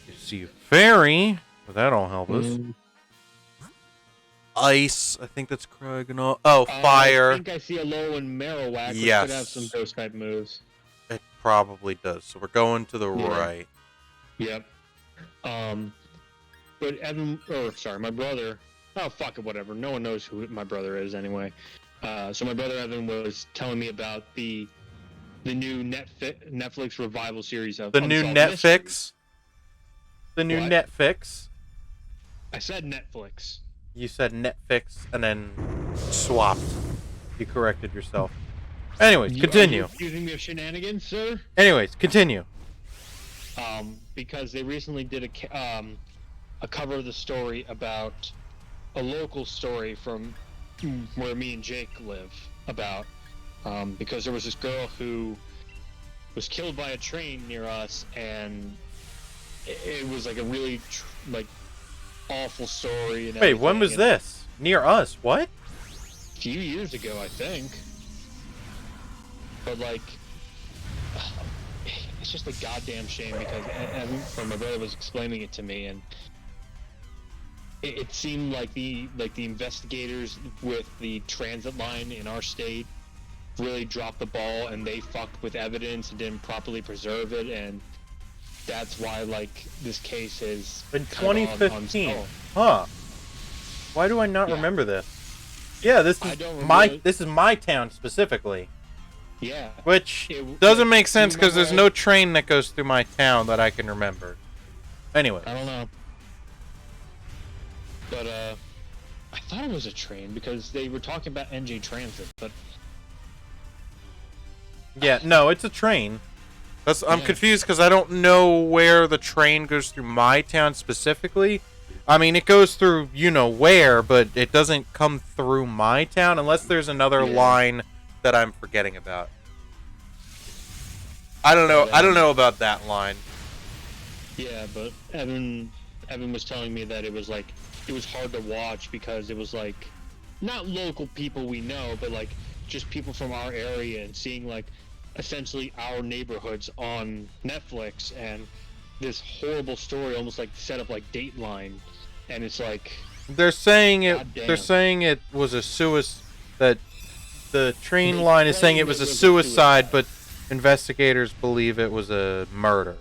You see Fairy, but that'll help us. Ice, I think that's Kragano. Oh, Fire. I think I see a low in Marowak, which yes. could have some ghost type moves. It probably does. So we're going to the right. Yep. But my brother. Oh, fuck it, whatever. No one knows who my brother is anyway. So my brother Evan was telling me about the new Netflix revival series of the new Netflix. The new what? Netflix. I said Netflix. You said Netflix and then swapped. You corrected yourself. Anyways, continue. Are you accusing me of shenanigans, sir? Anyways, continue. Because they recently did a cover of the story about a local story from where me and Jake live about because there was this girl who was killed by a train near us, and it was like a really awful story. And wait, when was this? Near us? What? A few years ago, I think. But like, it's just a goddamn shame because my brother was explaining it to me, and it seemed like the investigators with the transit line in our state really dropped the ball, and they fucked with evidence and didn't properly preserve it, and that's why this case is in 2015. Huh? Why do I not remember this? Yeah, this is my town specifically. Yeah. Which doesn't make sense because there's no train that goes through my town that I can remember. Anyway. I don't know. But I thought it was a train because they were talking about NJ Transit, but yeah, no, it's a train. I'm confused because I don't know where the train goes through my town specifically. I mean, it goes through where, but it doesn't come through my town unless there's another line that I'm forgetting about. I don't know. I don't know about that line. Yeah, but Evan was telling me that it was hard to watch because it was not local people we know, but just people from our area, and seeing essentially our neighborhoods on Netflix, and this horrible story almost set up Dateline, and it's they're saying it was a suicide. That the train line is saying it was a suicide, but investigators believe it was a murder.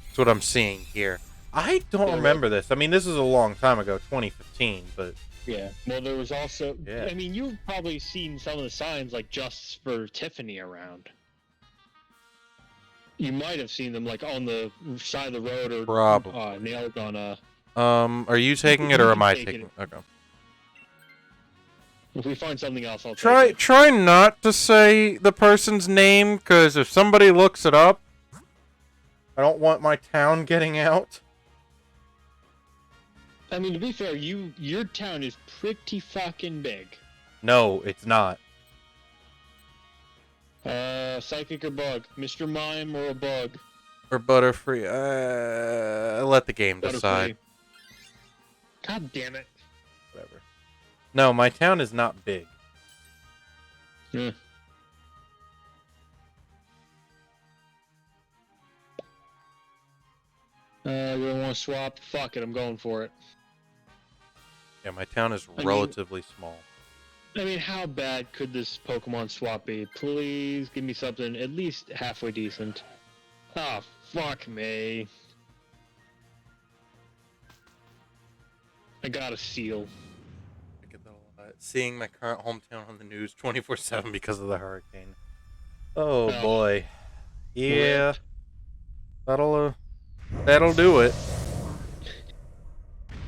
That's what I'm seeing here. I don't remember this. I mean, this is a long time ago, 2015, but yeah. Well, there was also. I mean, you've probably seen some of the signs Justice for Tiffany around. You might have seen them on the side of the road, or probably nailed on a. Are you taking it or am I taking it? Okay. If we find something else, I'll Try take it. try not to say the person's name, because if somebody looks it up, I don't want my town getting out. I mean, to be fair, your town is pretty fucking big. No, it's not. Psychic or bug? Mr. Mime or a bug? Or Butterfree. Let the game decide. Butterfree. God damn it. Whatever. No, my town is not big. Yeah. You don't want to swap? Fuck it, I'm going for it. Yeah, my town is relatively small. I mean, how bad could this Pokemon swap be? Please give me something at least halfway decent. Ah, fuck me. I got a seal. I get that a lot. Seeing my current hometown on the news 24/7 because of the hurricane. Oh boy. Yeah. That'll do it.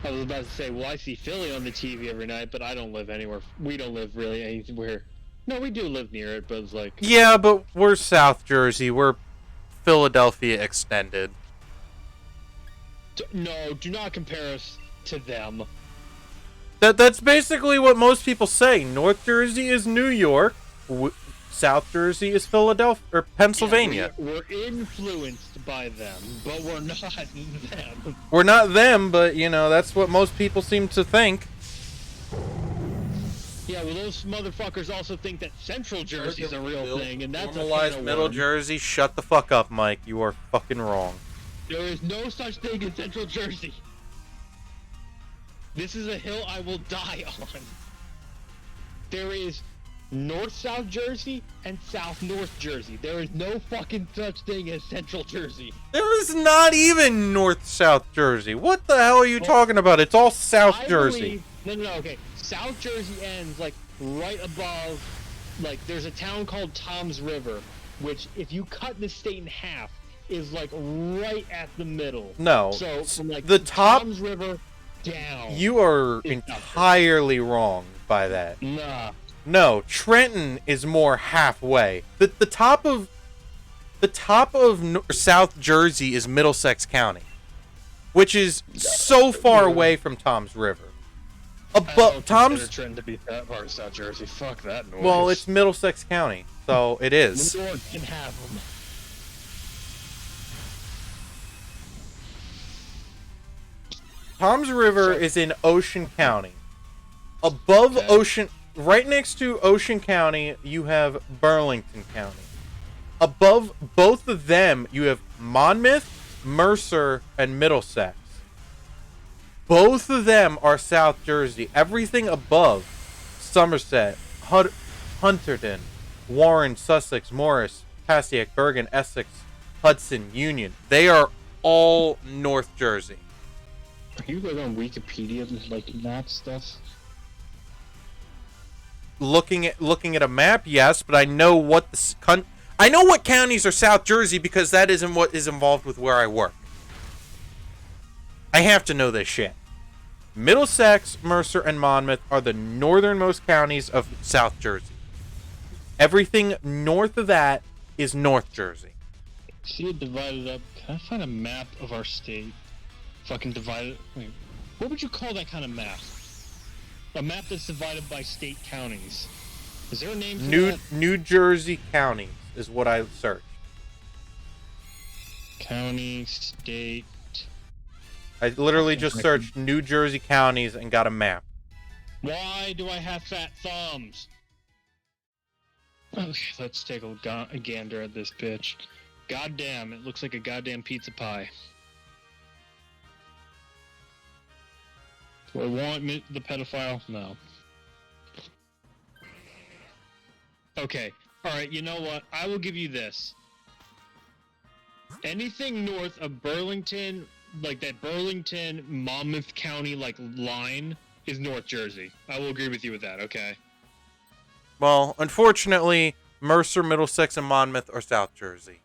I was about to say, well, I see Philly on the TV every night, but I don't live anywhere. We don't live really anywhere. No, we do live near it, but it's like... Yeah, but we're South Jersey. We're Philadelphia extended. No, do not compare us to them. That's basically what most people say. North Jersey is New York. South Jersey is Philadelphia or Pennsylvania. Yeah, we're influenced by them, but we're not them. We're not them, but you know that's what most people seem to think. Yeah, well, those motherfuckers also think that Central Jersey's a real thing, and that's normalized Middle Jersey. Shut the fuck up, Mike. You are fucking wrong. There is no such thing as Central Jersey. This is a hill I will die on. There is North-South Jersey and South-North Jersey. There is no fucking such thing as Central Jersey. There is not even North-South Jersey. What the hell are you talking about? It's all South Jersey. No, okay. South Jersey ends, like, right above, like, there's a town called Tom's River, which, if you cut the state in half, is, like, right at the middle. No. So, from, like, the top... Tom's River down. You are entirely wrong by that. Nah. No, Trenton is more halfway. The top of South Jersey is Middlesex County, which is so far away from Tom's River. Above Tom's Trenton to be that part of South Jersey. Fuck that noise. Well, it's Middlesex County, so it is. New York can have them. Tom's River is in Ocean County. Above Ocean, right next to Ocean County, you have Burlington County. Above both of them, you have Monmouth, Mercer, and Middlesex. Both of them are South Jersey. Everything above Somerset, Hunterdon, Warren, Sussex, Morris, Passaic, Bergen, Essex, Hudson, Union. They are all North Jersey. Are you like on Wikipedia, like map stuff? Looking at a map, yes, but I know what I know what counties are South Jersey because that isn't what is involved with where I work. I have to know this shit. Middlesex, Mercer, and Monmouth are the northernmost counties of South Jersey. Everything north of that is North Jersey. See it divided up. Can I find a map of our state? Fucking divided. Wait, what would you call that kind of map? A map that's divided by state counties. Is there a name for that? New Jersey counties is what I searched. County, state. I literally just searched New Jersey counties and got a map. Why do I have fat thumbs? Okay, let's take a gander at this bitch. Goddamn, it looks like a goddamn pizza pie. Do I want the pedophile? No. Okay, alright, you know what? I will give you this. Anything north of Burlington, like that Burlington, Monmouth County, like, line, is North Jersey. I will agree with you with that, okay? Well, unfortunately, Mercer, Middlesex, and Monmouth are South Jersey.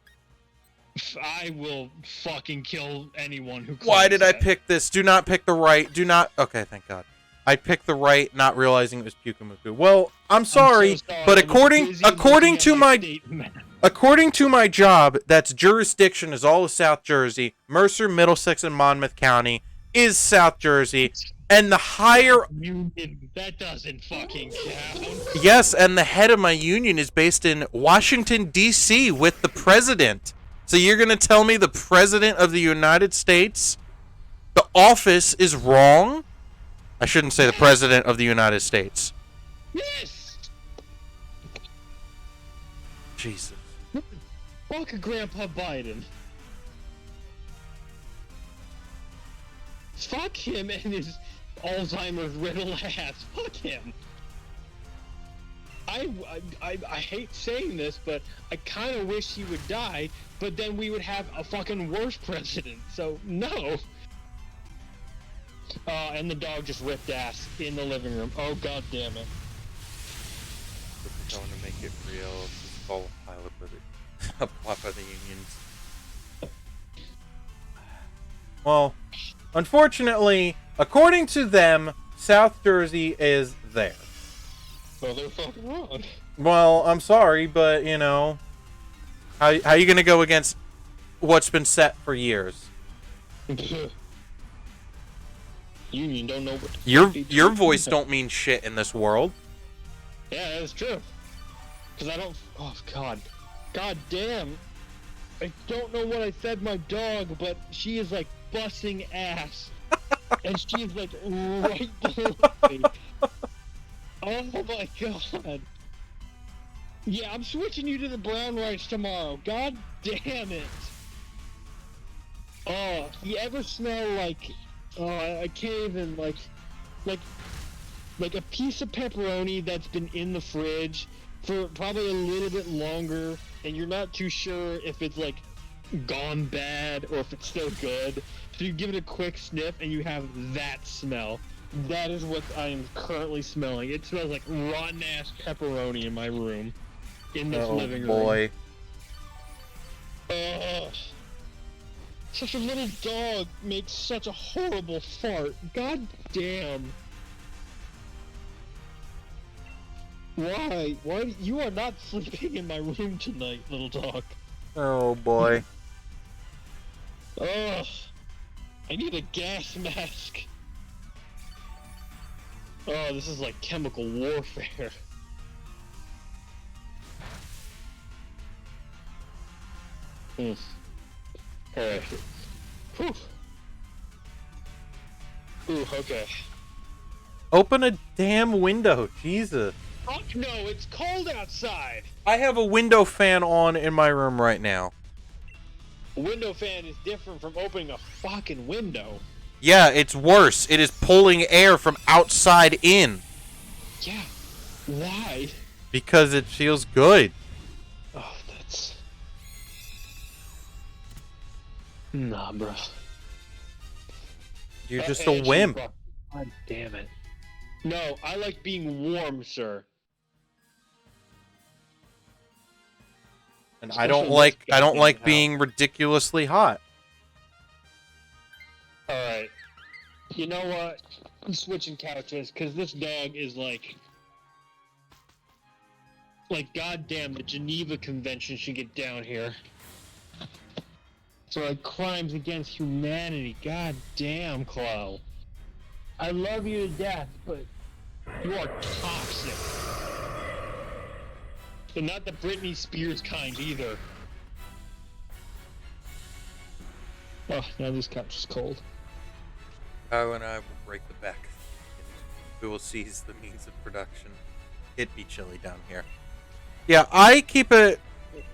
I will fucking kill anyone who claims Why did I that. pick this? Do not pick the right. Do not... Okay, thank God. I picked the right, not realizing it was Pukamuku. Well, I'm sorry, I'm so sorry. but I was busy looking at my state map. according to my job, that's jurisdiction is all of South Jersey. Mercer, Middlesex, and Monmouth County is South Jersey, and the higher That doesn't fucking count. yes, and the head of my union is based in Washington D.C. with the president. So you're gonna tell me the president of the United States, the office is wrong? I shouldn't say the president of the United States. Yes. Jesus. Fuck Grandpa Biden. Fuck him and his Alzheimer's riddle ass. Fuck him. I hate saying this, but I kind of wish he would die, but then we would have a fucking worse president. So, no. And the dog just ripped ass in the living room. Oh, god damn it. We're going to make it real. This is all a pile of plot by the unions. Well, unfortunately, according to them, South Jersey is there. Well, they're fucking wrong. Well, I'm sorry, but, you know, how are you going to go against what's been set for years? Union don't know what Your voice don't mean shit in this world. Yeah, that's true. Because I don't... Oh, God. God damn. I don't know what I fed my dog, but she is, like, busting ass. And she is, like, right below me. Oh, my God. Yeah, I'm switching you to the brown rice tomorrow. God damn it. Oh, you ever smell, like... Oh, I can't even, like a piece of pepperoni that's been in the fridge for probably a little bit longer, and you're not too sure if it's, like, gone bad or if it's still good. So you give it a quick sniff, and you have that smell. That is what I am currently smelling. It smells like rotten-ass pepperoni in my room. In this living room. Oh, boy. Ugh. Such a little dog makes such a horrible fart. God damn. Why? Why? You are not sleeping in my room tonight, little dog. Oh, boy. Ugh. I need a gas mask. Oh, this is like chemical warfare. Alright. Whew. Ooh, okay. Open a damn window, Jesus. Fuck no, it's cold outside. I have a window fan on in my room right now. A window fan is different from opening a fucking window. Yeah, it's worse. It is pulling air from outside in. Yeah. Why? Because it feels good. Oh, that's... Nah, bro. You're just a wimp. God damn it. No, I like being warm, sir. And I don't like being ridiculously hot. Alright. You know what? I'm switching couches, because this dog is like, goddamn, the Geneva Convention should get down here. So, like, crimes against humanity. God damn, Chloe. I love you to death, but you are toxic. And not the Britney Spears kind, either. Oh, now this couch is cold. Kyle and I will break the back. We will seize the means of production. It'd be chilly down here. Yeah, I keep it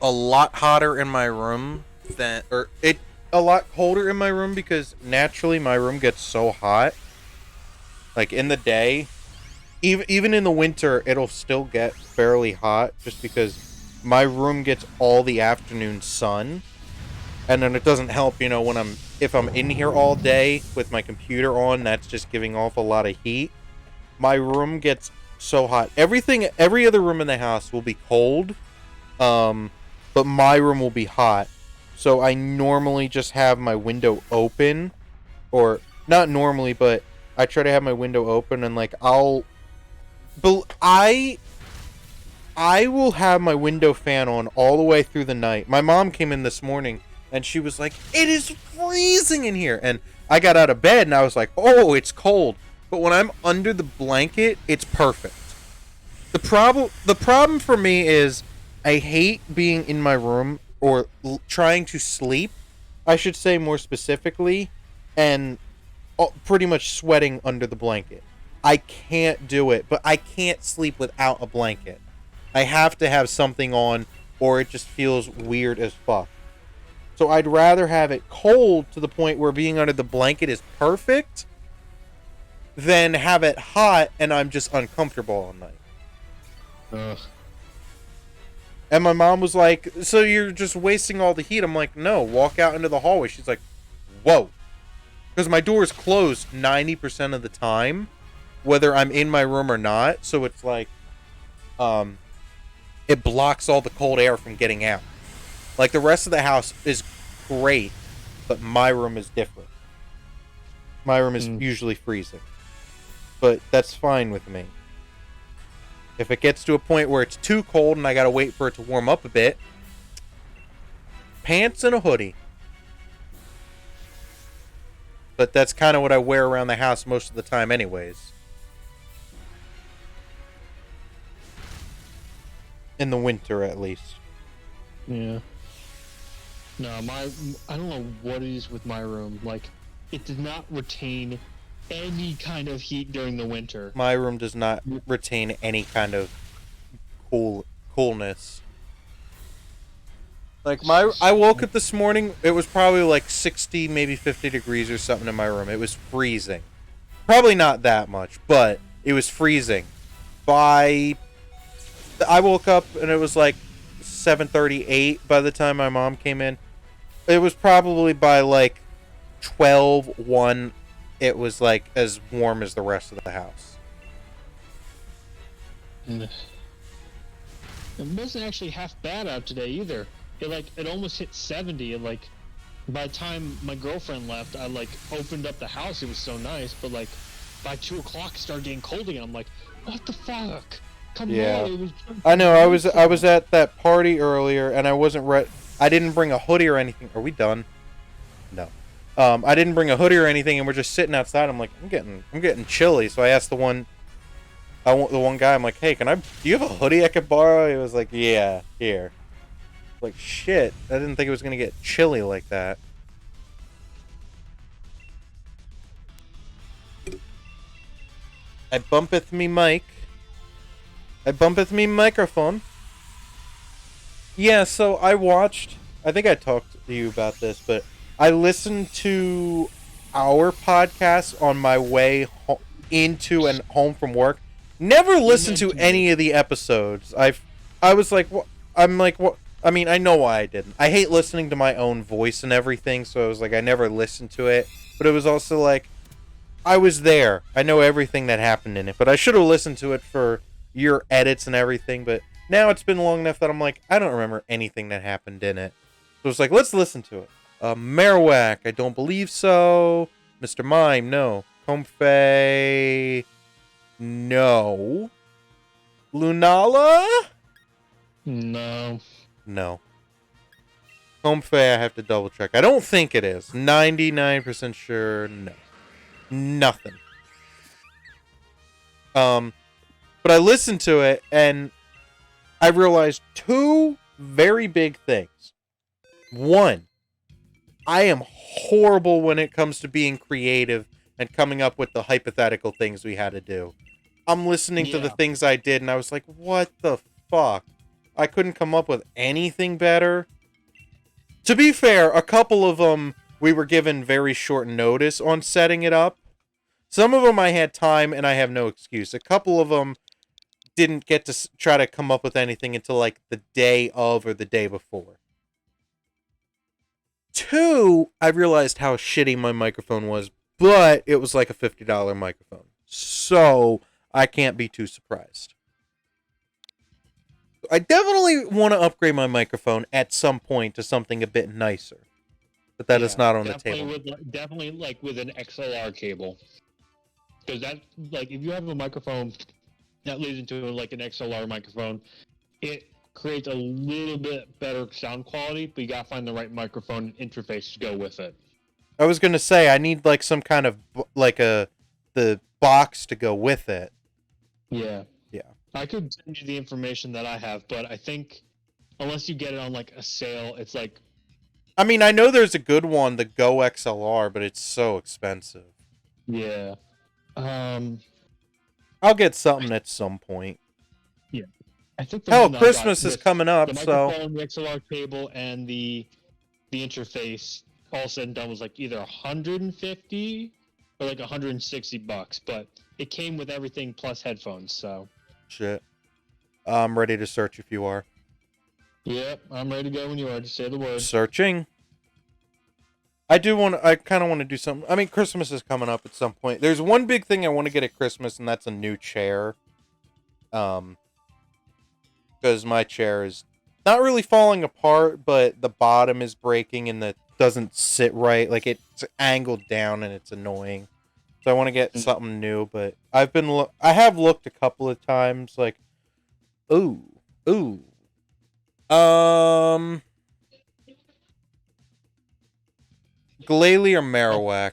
a lot hotter in my room than, a lot colder in my room because naturally my room gets so hot. Like in the day, even in the winter, it'll still get fairly hot just because my room gets all the afternoon sun. And then it doesn't help, you know, if I'm in here all day with my computer on, that's just giving off a lot of heat. My room gets so hot. Every other room in the house will be cold, but my room will be hot. So I normally just have my window open, or not normally, but I try to have my window open, and like I will have my window fan on all the way through the night. My mom came in this morning and she was like, "It is freezing in here." And I got out of bed and I was like, "Oh, it's cold." But when I'm under the blanket, it's perfect. The problem for me is I hate being in my room or trying to sleep, I should say more specifically, and pretty much sweating under the blanket. I can't do it, but I can't sleep without a blanket. I have to have something on or it just feels weird as fuck. So I'd rather have it cold to the point where being under the blanket is perfect than have it hot and I'm just uncomfortable all night. Ugh. And my mom was like, "So you're just wasting all the heat?" I'm like, "No, walk out into the hallway." She's like, "Whoa." Because my door is closed 90% of the time, whether I'm in my room or not. So it's like, it blocks all the cold air from getting out. Like, the rest of the house is great, but my room is different. My room is usually freezing. But that's fine with me. If it gets to a point where it's too cold and I gotta wait for it to warm up a bit, pants and a hoodie. But that's kind of what I wear around the house most of the time anyways. In the winter, at least. Yeah. No, I don't know what it is with my room. Like, it did not retain any kind of heat during the winter. My room does not retain any kind of coolness. Like, I woke up this morning, it was probably like 60, maybe 50 degrees or something in my room. It was freezing. Probably not that much, but it was freezing. I woke up and it was like 7:38 by the time my mom came in. It was probably by like 12:01. It was like as warm as the rest of the house. It wasn't actually half bad out today either. It almost hit 70, and like by the time my girlfriend left, I like opened up the house. It was so nice, but like by 2 o'clock it started getting cold again. I'm like, what the fuck? Come on, it was I know. I was at that party earlier, and I wasn't ready. I didn't bring a hoodie or anything. Are we done? No. I didn't bring a hoodie or anything, and we're just sitting outside. I'm like, I'm getting chilly. So I asked the one guy. I'm like, "Hey, do you have a hoodie I could borrow?" He was like, "Yeah, here." Like, shit, I didn't think it was gonna get chilly like that. I bumpeth me mic. I bumpeth me microphone. Yeah, so I think I talked to you about this, but I listened to our podcast on my way into and home from work. Never listened to any of the episodes. I was like, what? I'm like, what? I mean, I know why I didn't. I hate listening to my own voice and everything, so I was like, I never listened to it. But it was also like, I was there. I know everything that happened in it, but I should have listened to it for your edits and everything. But now it's been long enough that I'm like, I don't remember anything that happened in it. So it's like, let's listen to it. Marowak, I don't believe so. Mr. Mime, no. Comfey, no. Lunala? No. No. Comfey, I have to double check. I don't think it is. 99% sure, no. Nothing. But I listened to it, and I realized two very big things. One, I am horrible when it comes to being creative and coming up with the hypothetical things we had to do. I'm listening to the things I did, and I was like, what the fuck? I couldn't come up with anything better. To be fair, a couple of them we were given very short notice on setting it up. Some of them I had time, and I have no excuse. A couple of them didn't get to try to come up with anything until like the day of or the day before. Two, I realized how shitty my microphone was, but it was like a $50 microphone. So I can't be too surprised. I definitely want to upgrade my microphone at some point to something a bit nicer. But that is not on the table. Definitely like with an XLR cable. because that like if you have a microphone that leads into like an XLR microphone, it creates a little bit better sound quality, but you gotta find the right microphone interface to go with it. I was gonna say I need like some kind of the box to go with it. Yeah. Yeah. I could send you the information that I have, but I think unless you get it on like a sale, it's like I mean, I know there's a good one, the Go XLR, but it's so expensive. yeah. I'll get something at some point. Yeah. I think the Hell, one that I got Christmas is with coming the up, so microphone, the XLR cable, and the interface all said and done was like either 150 or like $160, but it came with everything plus headphones. So shit. I'm ready to search if you are. yep, I'm ready to go when you are. Just say the word. Searching. I kind of want to do something. I mean, Christmas is coming up at some point. There's one big thing I want to get at Christmas, and that's a new chair. Because my chair is not really falling apart, but the bottom is breaking and that doesn't sit right. Like it's angled down and it's annoying. So I want to get something new, but I have looked a couple of times. Like, ooh, Glalie or Marowak?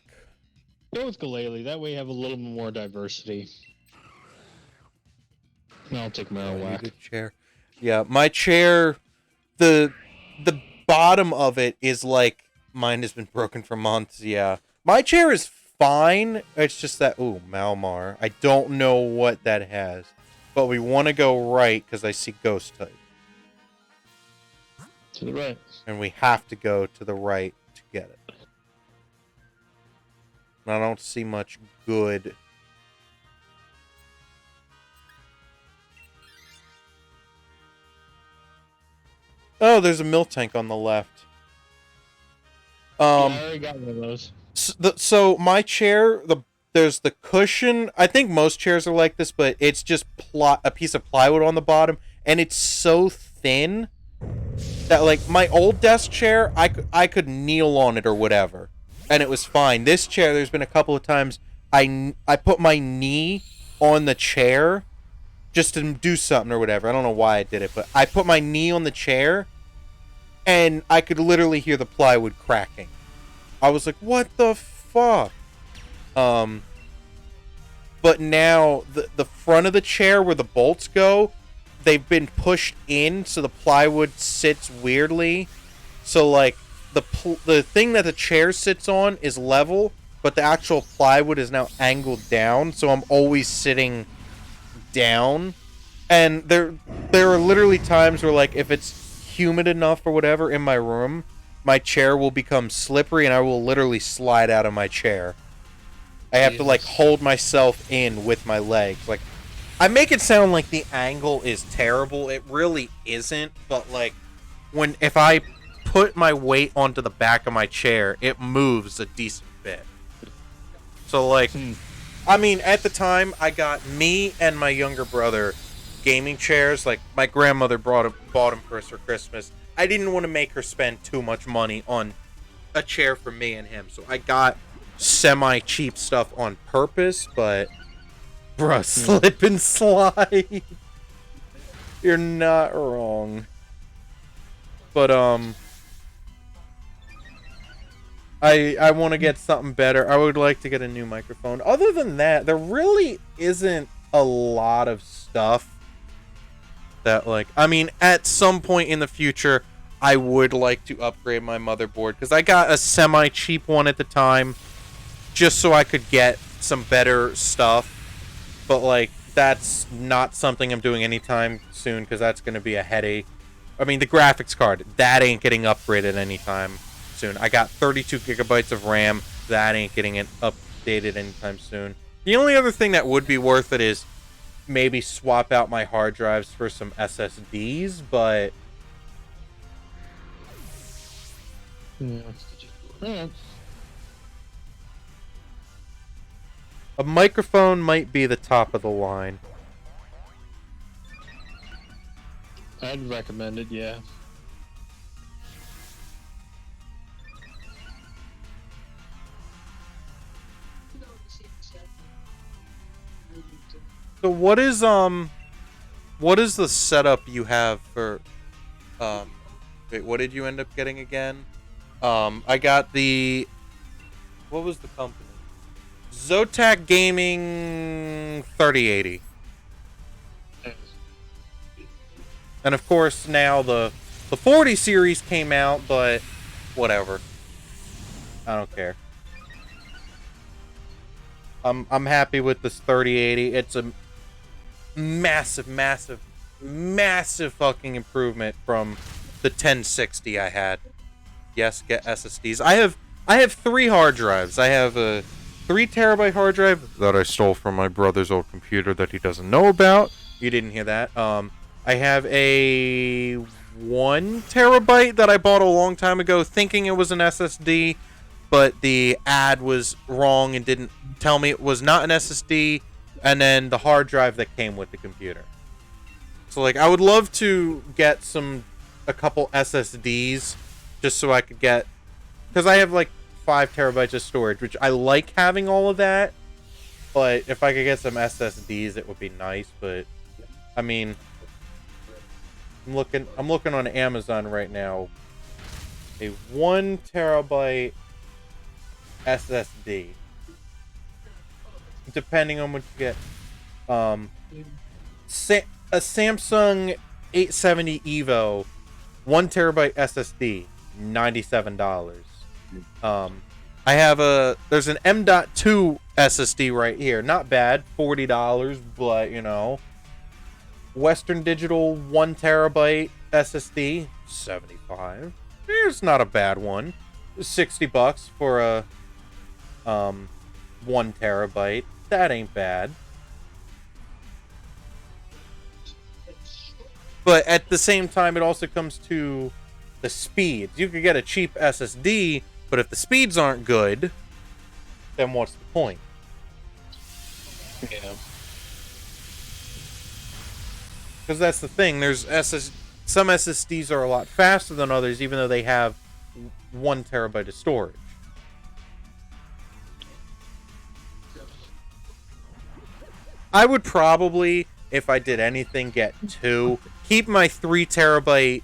Go with Galele. That way you have a little more diversity. I'll take Marowak. Chair. Yeah, my chair, the bottom of it is like mine has been broken for months. Yeah, my chair is fine. It's just that Malmar. I don't know what that has, but we want to go right because I see ghost type. To the right. And we have to go to the right to get it. And I don't see much good. Oh, there's a milk tank on the left. Yeah, I already got one of those. So my chair, there's the cushion. I think most chairs are like this, but it's just a piece of plywood on the bottom, and it's so thin that like my old desk chair, I could kneel on it or whatever, and it was fine. This chair, there's been a couple of times I put my knee on the chair just to do something or whatever. I don't know why I did it, but I put my knee on the chair, and I could literally hear the plywood cracking. I was like, what the fuck? But now the front of the chair where the bolts go, they've been pushed in, so the plywood sits weirdly. So like the thing that the chair sits on is level, but the actual plywood is now angled down, so I'm always sitting down. And there are literally times where like if it's humid enough or whatever in my room, my chair will become slippery and I will literally slide out of my chair. I have to like hold myself in with my legs. Like I make it sound like the angle is terrible. It really isn't, but like if I put my weight onto the back of my chair, it moves a decent bit. So like I mean, at the time I got me and my younger brother gaming chairs. Like my grandmother bought them for us for Christmas. I didn't want to make her spend too much money on a chair for me and him, so I got semi-cheap stuff on purpose, but bruh, slip and slide. You're not wrong. But I want to get something better. I would like to get a new microphone. Other than that, there really isn't a lot of stuff that like, I mean, at some point in the future I would like to upgrade my motherboard because I got a semi-cheap one at the time just so I could get some better stuff, but like that's not something I'm doing anytime soon because that's going to be a headache. I mean, the graphics card, that ain't getting upgraded anytime soon. I got 32 gigabytes of RAM, that ain't getting it updated anytime soon. The only other thing that would be worth it is maybe swap out my hard drives for some SSDs, but a microphone might be the top of the line. I'd recommend it, yeah. So what is the setup you have for um wait, what did you end up getting again? I got the what was the company? Zotac Gaming 3080. And of course now the 40 series came out, but whatever. I don't care. I'm happy with this 3080. It's a massive, massive, massive fucking improvement from the 1060 I had. Yes, get SSDs. I have 3 hard drives. I have a 3 terabyte hard drive that I stole from my brother's old computer that he doesn't know about. You didn't hear that. I have a 1 terabyte that I bought a long time ago thinking it was an SSD, but the ad was wrong and didn't tell me it was not an SSD, and then the hard drive that came with the computer. So, like, I would love to get a couple SSDs just so I could get, because I have like 5 terabytes of storage, which I like having all of that, but if I could get some SSDs, it would be nice. But I mean, I'm looking on Amazon right now, a 1 terabyte SSD, depending on what you get. A Samsung 870 Evo 1 terabyte SSD, $97. I have there's an M.2 SSD right here, not bad, $40, but you know, Western Digital 1 terabyte SSD, $75. It's not a bad one. $60 for a 1 terabyte. That ain't bad. But at the same time, it also comes to the speeds. You could get a cheap SSD, but if the speeds aren't good, then what's the point? Yeah. Because that's the thing. Some SSDs are a lot faster than others, even though they have 1 terabyte of storage. I would probably, if I did anything, get 2. Keep my 3 terabyte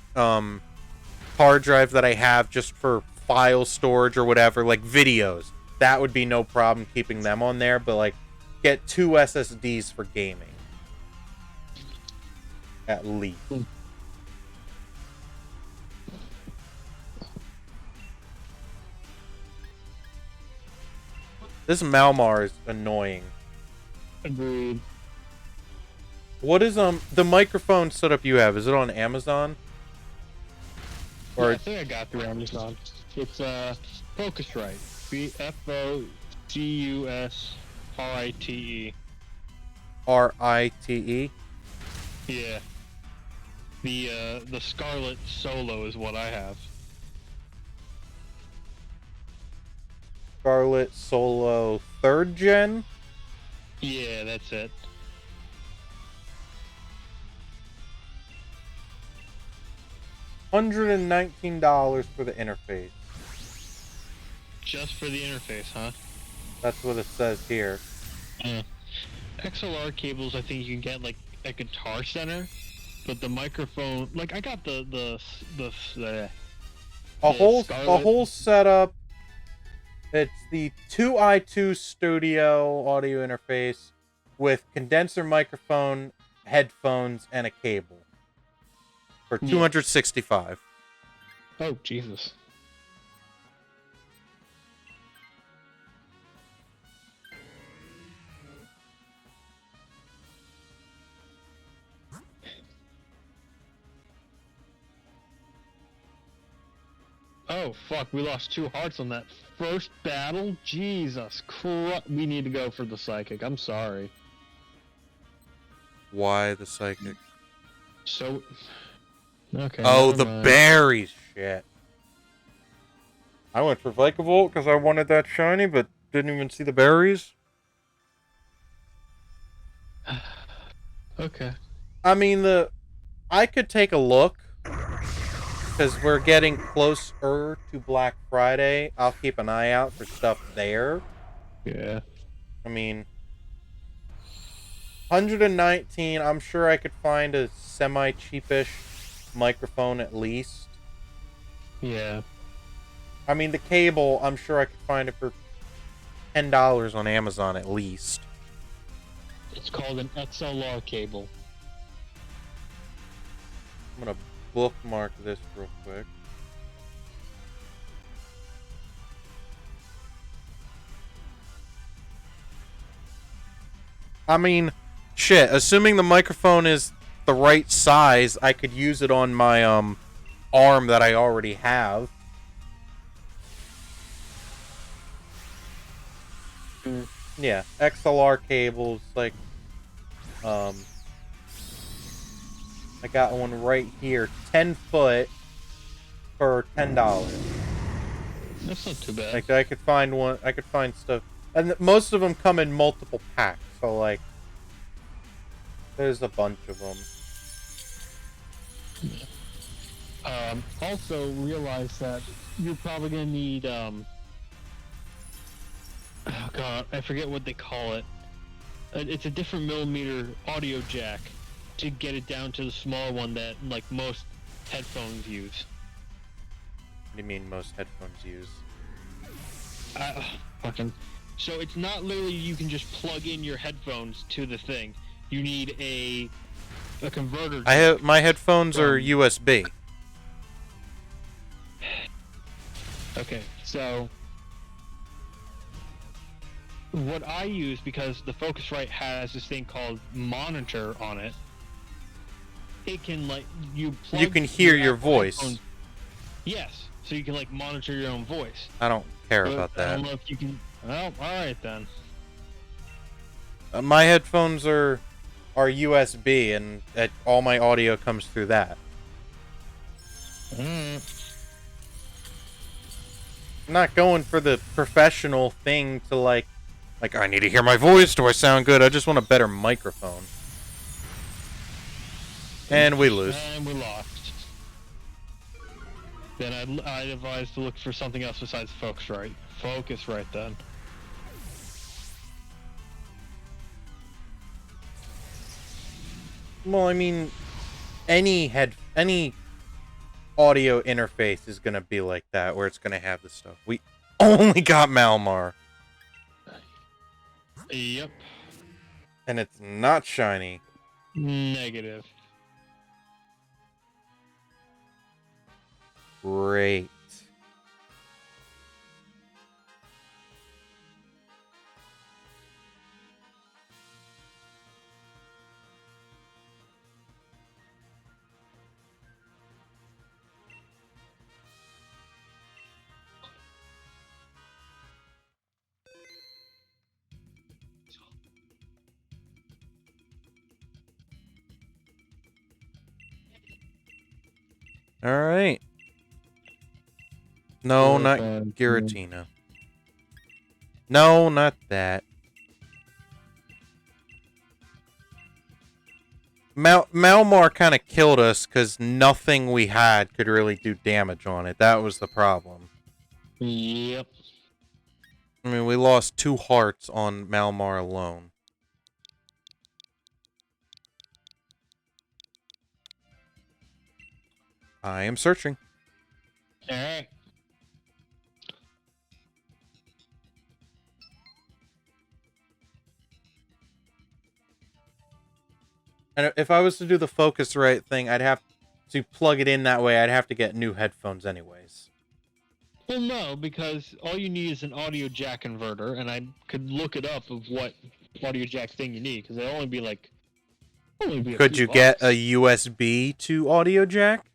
hard drive that I have just for file storage or whatever, like videos. That would be no problem keeping them on there, but like get 2 SSDs for gaming. At least. This Malmar is annoying. Agreed. What is the microphone setup you have? Is it on Amazon? Or yeah, I think I got through Amazon. It's Focusrite. Focusrite. Rite. Yeah. The Scarlet Solo is what I have. Scarlet Solo 3rd gen? Yeah, that's it. $119 for the interface. Just for the interface, huh? That's what it says here. XLR cables, I think you can get like a Guitar Center, but the microphone, like I got a whole setup. It's the 2i2 Studio audio interface with condenser microphone, headphones, and a cable for $265. Oh, Jesus. Oh, fuck, we lost 2 hearts on that first battle? Jesus Christ. We need to go for the psychic. I'm sorry. Why the psychic? So... Okay. Oh, the berries. Shit. I went for Vikavolt because I wanted that shiny, but didn't even see the berries. Okay. I mean, I could take a look. Because we're getting closer to Black Friday. I'll keep an eye out for stuff there. Yeah. I mean, 119. I'm sure I could find a semi-cheapish microphone at least. Yeah. I mean, the cable, I'm sure I could find it for $10 on Amazon at least. It's called an XLR cable. I'm gonna bookmark this real quick. I mean, shit, assuming the microphone is the right size, I could use it on my arm that I already have. Yeah, XLR cables, like, I got one right here, 10 foot for $10. That's not too bad. Like, I could find one, I could find stuff, and most of them come in multiple packs, so, like, there's a bunch of them. Also realize that you're probably gonna need, oh god, I forget what they call it. It's a different millimeter audio jack to get it down to the small one that, like, most headphones use. What do you mean most headphones use? Fucking. So it's not literally you can just plug in your headphones to the thing. You need a converter. I have my headphones are USB. Okay, so what I use, because the Focusrite has this thing called monitor on it, it can, like, you can hear your voice. headphones. Yes, so you can, like, monitor your own voice. I don't care about that. I don't know if you can. Well, all right then. My headphones are USB, and all my audio comes through that. I'm not going for the professional thing to like I need to hear my voice. Do I sound good? I just want a better microphone. And we lose. And we lost. Then I'd advise to look for something else besides Focusrite. Focusrite then. Well, I mean, any audio interface is gonna be like that, where it's gonna have the stuff. We only got Malmar. Yep. And it's not shiny. Negative. Great. All right. No, not Giratina. No, not that. Malmar kind of killed us because nothing we had could really do damage on it. That was the problem. Yep. I mean, we lost 2 hearts on Malmar alone. I am searching. Alright. And if I was to do the Focusrite thing, I'd have to plug it in that way. I'd have to get new headphones anyways. Well, no, because all you need is an audio jack converter, and I could look it up of what audio jack thing you need, because it'll only be like... Could you get a USB to audio jack?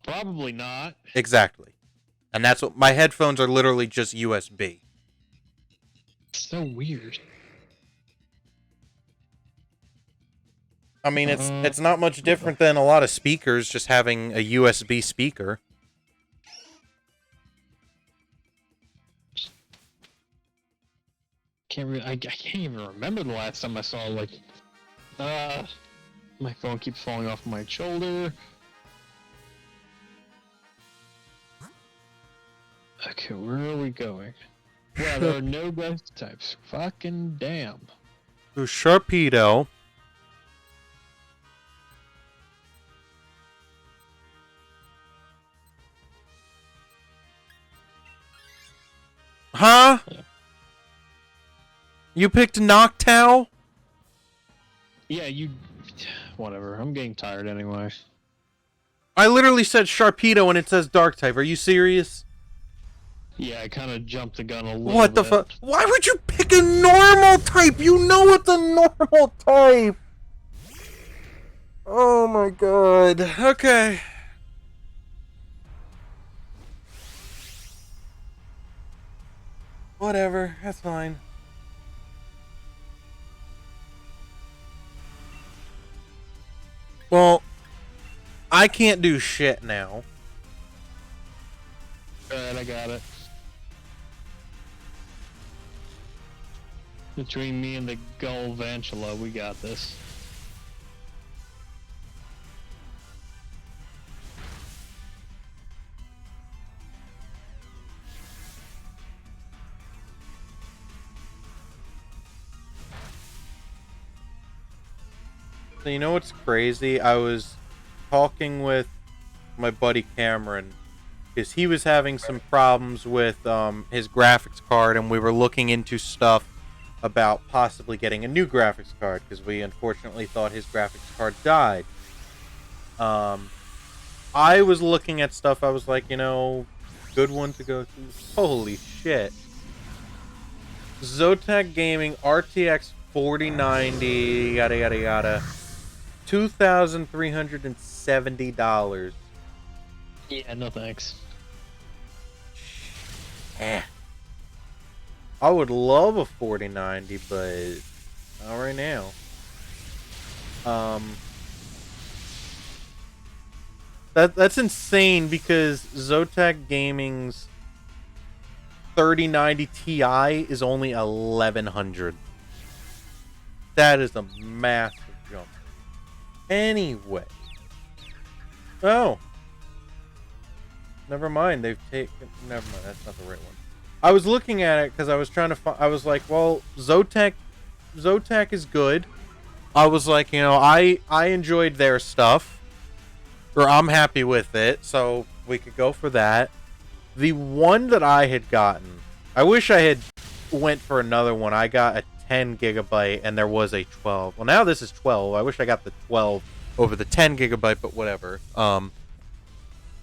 Probably not. Exactly. And that's what... My headphones are literally just USB. So weird. I mean, it's not much different than a lot of speakers just having a USB speaker. I can't even remember the last time I saw, like... my phone keeps falling off my shoulder. Okay, where are we going? Well, there are no ghost types. Fucking damn. Sharpedo. Huh? You picked Noctowl? Yeah, you. Whatever. I'm getting tired anyway. I literally said Sharpedo and it says Dark type. Are you serious? Yeah, I kind of jumped the gun a little bit. What the fuck? Why would you pick a normal type? You know it's a normal type. Oh my god. Okay. Whatever. That's fine. Well, I can't do shit now. Alright, I got it. Between me and the Galvantula, we got this. So you know what's crazy? I was talking with my buddy Cameron because he was having some problems with his graphics card, and we were looking into stuff about possibly getting a new graphics card because we unfortunately thought his graphics card died. I was looking at stuff. I was like, you know, good one to go to. Holy shit. Zotac Gaming RTX 4090 yada yada yada. $2,370. Yeah, no thanks. I would love a 4090, but not right now. That's insane because Zotac Gaming's 3090 Ti is only 1100. That is a massive jump. Anyway. Oh. Never mind. They've taken... Never mind. That's not the right one. I was looking at it because I was trying to find... I was like, well, Zotac is good. I was like, you know, I enjoyed their stuff. Or I'm happy with it. So we could go for that. The one that I had gotten... I wish I had went for another one. I got a 10 gigabyte and there was a 12. Well, now this is 12. I wish I got the 12 over the 10 gigabyte, but whatever. The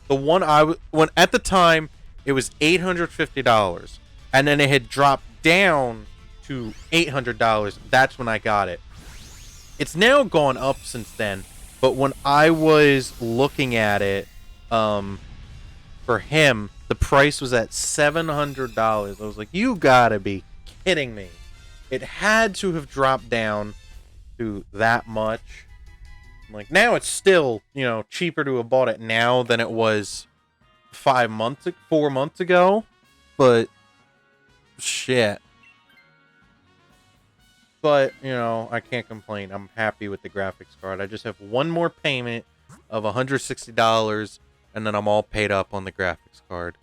one when at the time it was $850, and then it had dropped down to $800. That's when I got it. It's now gone up since then, but when I was looking at it, for him, the price was at $700. I was like, you gotta be kidding me. It had to have dropped down to that much. Like, now it's still, you know, cheaper to have bought it now than it was 4 months ago. But, shit. But, you know, I can't complain. I'm happy with the graphics card. I just have one more payment of $160, and then I'm all paid up on the graphics card.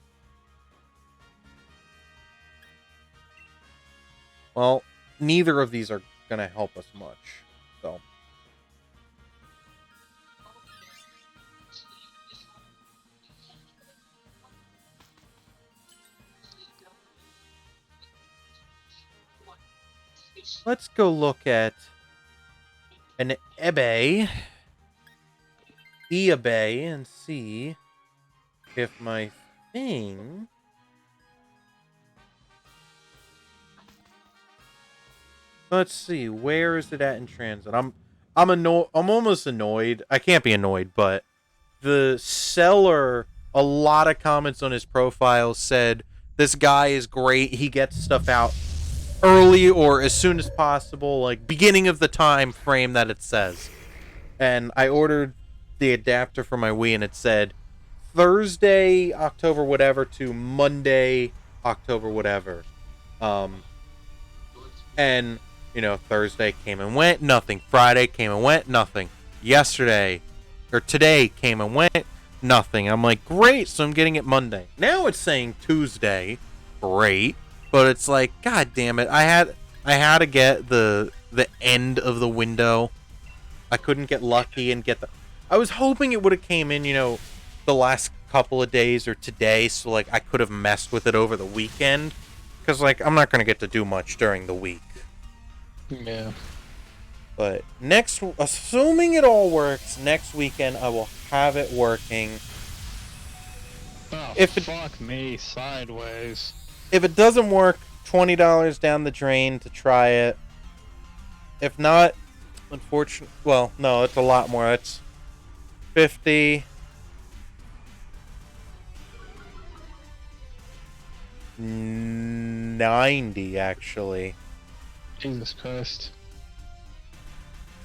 Well, neither of these are going to help us much, so... Let's go look at an eBay and see if my thing... Let's see, where is it at in transit? I'm almost annoyed. I can't be annoyed, but the seller, a lot of comments on his profile said, this guy is great. He gets stuff out early or as soon as possible, like beginning of the time frame that it says. And I ordered the adapter for my Wii and it said Thursday, October whatever to Monday, October whatever. And you know, Thursday came and went, nothing. Friday came and went, nothing. Yesterday, or today came and went, nothing. I'm like, great, so I'm getting it Monday. Now it's saying Tuesday, great, but it's like, god damn it, I had to get the the end of the window. I couldn't get lucky and get the... I was hoping it would have came in, the last couple of days or today, so, like, I could have messed with it over the weekend. Because, like, I'm not going to get to do much during the week. Yeah. But assuming it all works, next weekend I will have it working. Oh, fuck me, sideways. If it doesn't work, $20 down the drain to try it. If not, unfortunately... Well, no, it's a lot more. It's 50... 90, actually. Jesus Christ.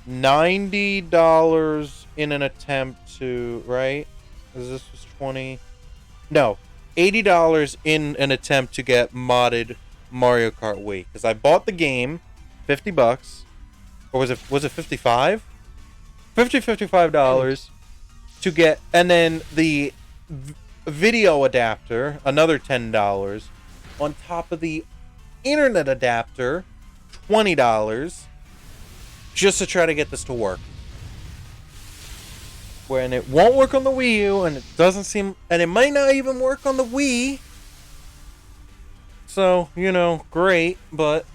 $90 in an attempt to... Right? Because this was 20... No. $80 in an attempt to get modded Mario Kart Wii. Because I bought the game, $50. Or was it 55? $55 to get... And then the video adapter, another $10. On top of the internet adapter, $20. Just to try to get this to work. When it won't work on the Wii U, and it doesn't seem... And it might not even work on the Wii. So, great, but...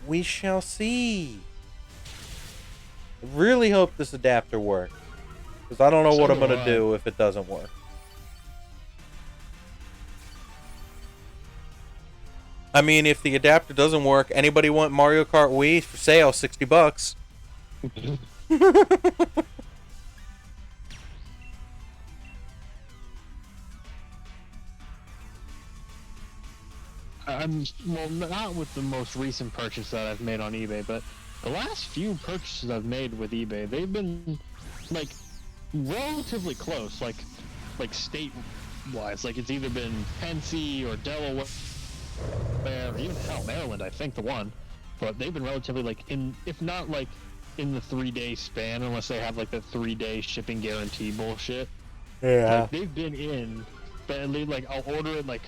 We shall see. I really hope this adapter works. Because I don't know what I'm going to do if it doesn't work. I mean, if the adapter doesn't work, anybody want Mario Kart Wii for sale, $60. Well, not with the most recent purchase that I've made on eBay, but the last few purchases I've made with eBay, they've been, like, relatively close, like state-wise. Like, it's either been Tennessee or Delaware, or even, hell, Maryland, I think, the one. But they've been relatively, like, if not, like, in the 3-day span, unless they have, like, the 3-day shipping guarantee bullshit. Yeah. Like, they've been in, but, like, I'll order it, like,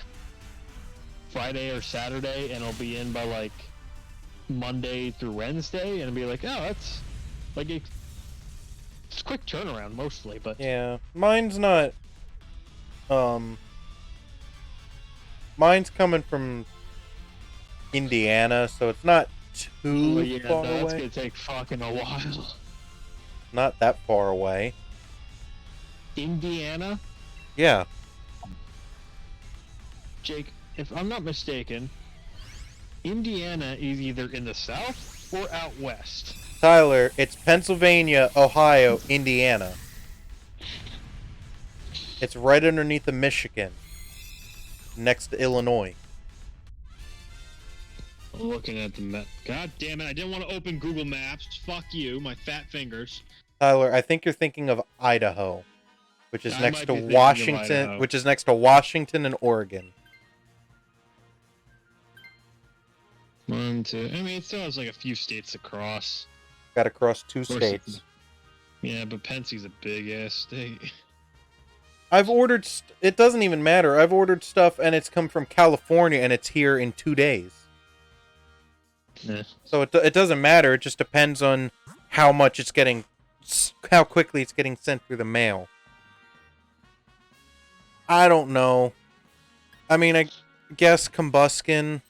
Friday or Saturday, and it'll be in by, like, Monday through Wednesday, and it'll be like, oh, that's, like, it's quick turnaround, mostly, but... Yeah, mine's not, mine's coming from Indiana, so it's not too far away. That's gonna take fucking a while. Not that far away. Indiana? Yeah. Jake, if I'm not mistaken, Indiana is either in the south or out west. Tyler, it's Pennsylvania, Ohio, Indiana. It's right underneath of Michigan. Next to Illinois. I'm looking at the map. God damn it, I didn't want to open Google Maps. Fuck you, my fat fingers. Tyler, I think you're thinking of Idaho, which is next to Washington, which is next to Washington and Oregon. 1, 2. I mean, it still has like a few states to cross. Got to cross 2 states. Yeah, but Pensie's a big ass state. I've ordered... It doesn't even matter. I've ordered stuff and it's come from California and it's here in 2 days. Yeah. So it doesn't matter. It just depends on how much it's getting... How quickly it's getting sent through the mail. I don't know. I mean, I guess Combuskin...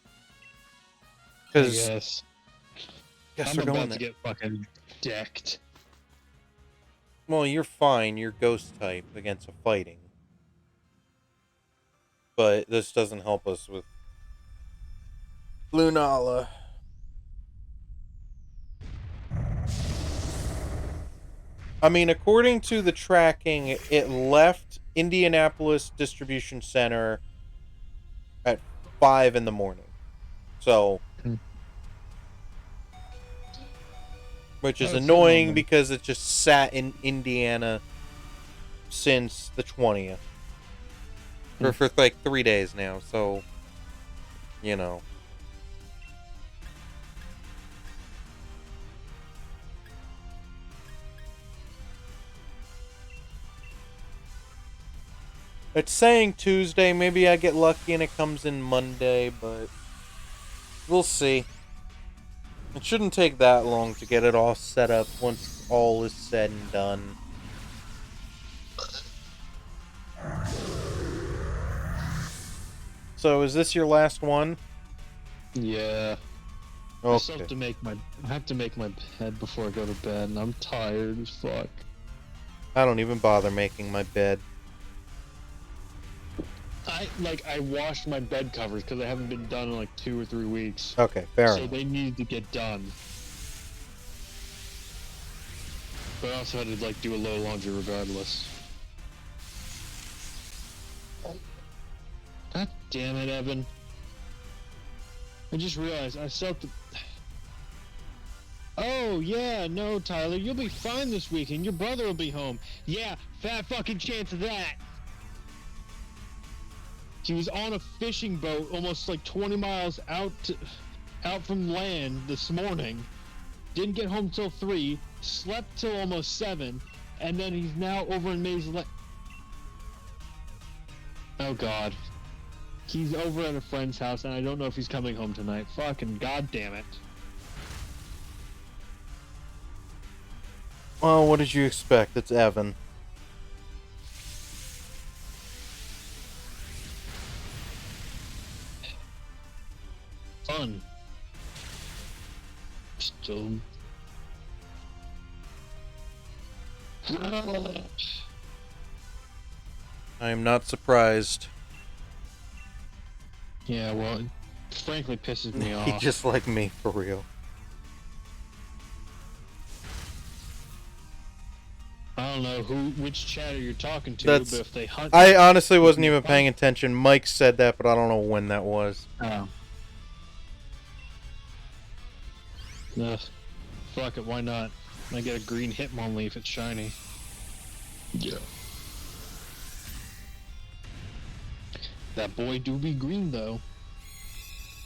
Because... I'm about to get fucking decked. Well, you're fine. You're ghost type against a fighting. But this doesn't help us with Lunala. I mean, according to the tracking, it left Indianapolis Distribution Center at 5 in the morning. So... Which is annoying because it just sat in Indiana since the 20th. For like 3 days now, so... You know. It's saying Tuesday. Maybe I get lucky and it comes in Monday, but... We'll see. It shouldn't take that long to get it all set up once all is said and done. So, is this your last one? Yeah. Okay. I still have to make my bed before I go to bed, and I'm tired as fuck. I don't even bother making my bed. I washed my bed covers because they haven't been done in like 2 or 3 weeks. Okay, fair So enough. they needed to get done. But I also had to like do a load of laundry regardless. God damn it, Evan. I just realized I still have to... Oh, yeah, no, Tyler, you'll be fine this weekend. Your brother will be home. Yeah, fat fucking chance of that. He was on a fishing boat almost like 20 miles out from land this morning. Didn't get home till 3, slept till almost 7, and then he's now over in Maze Lane. Oh, God. He's over at a friend's house, and I don't know if he's coming home tonight. Fucking goddamn it. Well, what did you expect? It's Evan. Fun. Still. I am not surprised. Yeah, well, it frankly pisses me He off. just like me, for real. I don't know which chatter you're talking to, That's- but if they hunt... I honestly wasn't even paying attention. Mike said that, but I don't know when that was. Oh. Ugh. Fuck it, why not? I get a green Hitmonlee if it's shiny. Yeah. That boy do be green, though.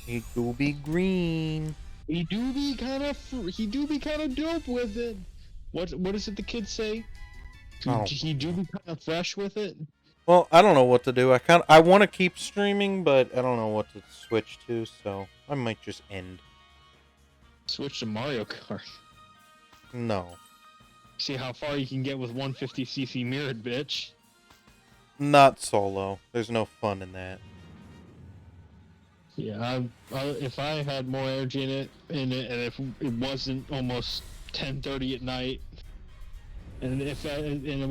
He do be green. He do be kind of dope with it. What is it the kids say? He do be kind of fresh with it. Well, I don't know what to do. I want to keep streaming, but I don't know what to switch to, so I might just end. Switch to Mario Kart. No. See how far you can get with 150cc mirrored, bitch. Not solo. There's no fun in that. Yeah, if I had more energy in it, and if it wasn't almost 10:30 at night, and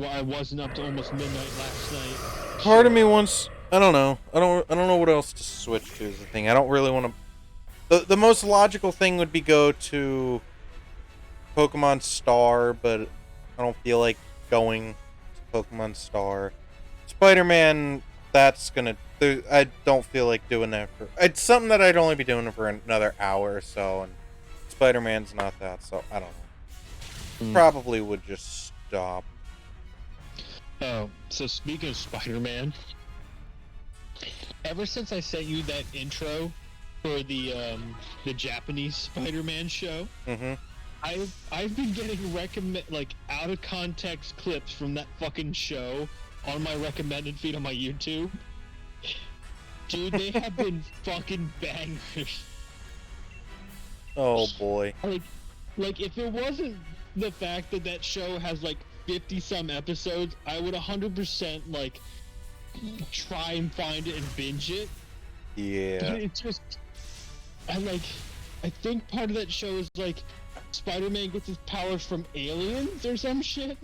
I wasn't up to almost midnight last night. Part of me wants. I don't know. I don't know what else to switch to. Is the thing. I don't really want to. The most logical thing would be go to Pokemon Star, but I don't feel like going to Pokemon Star. Spider-Man, that's gonna... I don't feel like doing that for... It's something that I'd only be doing for another hour or so, and Spider-Man's not that, so I don't know. Probably would just stop. Oh, so speaking of Spider-Man, ever since I sent you that intro for the Japanese Spider-Man show, I've been getting out of context clips from that fucking show on my recommended feed on my YouTube. Dude, they have been fucking bangers. Oh boy. Like if it wasn't the fact that that show has like 50 some episodes, I would 100% like try and find it and binge it. Yeah. But it's just, I think part of that show is like Spider-Man gets his powers from aliens or some shit.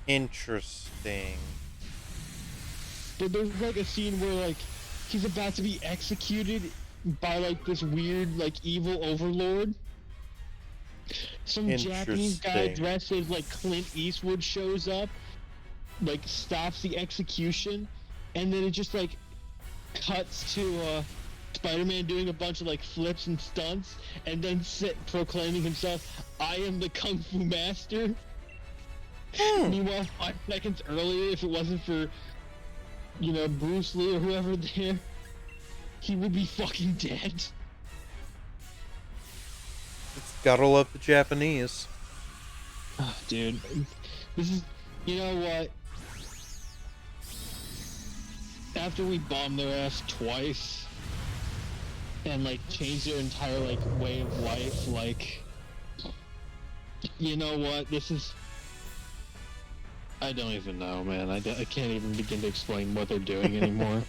Interesting. But there's like a scene where like he's about to be executed by like this weird like evil overlord. Some Japanese guy dressed as like Clint Eastwood shows up, like stops the execution, and then it just like cuts to Spider-Man doing a bunch of like flips and stunts, and then proclaiming himself, "I am the Kung Fu Master." Meanwhile, 5 seconds earlier, if it wasn't for, you know, Bruce Lee or whoever there, he would be fucking dead. Gotta love the Japanese. Oh, dude, this is, you know what? After we bombed their ass twice, and like change their entire like way of life. Like, you know what? This is. I don't even know, man. I can't even begin to explain what they're doing anymore.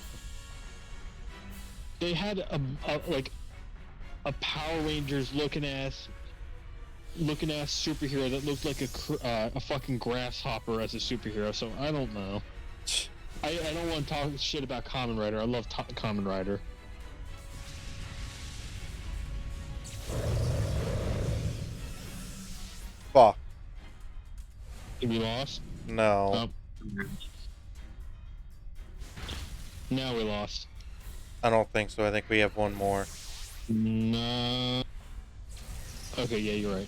They had a Power Rangers looking ass superhero that looked like a fucking grasshopper as a superhero. So I don't know. I don't want to talk shit about Kamen Rider. I love Kamen Rider. Fuck. We lost. No. Now we lost. I don't think so. I think we have one more. No. Okay, yeah, you're right.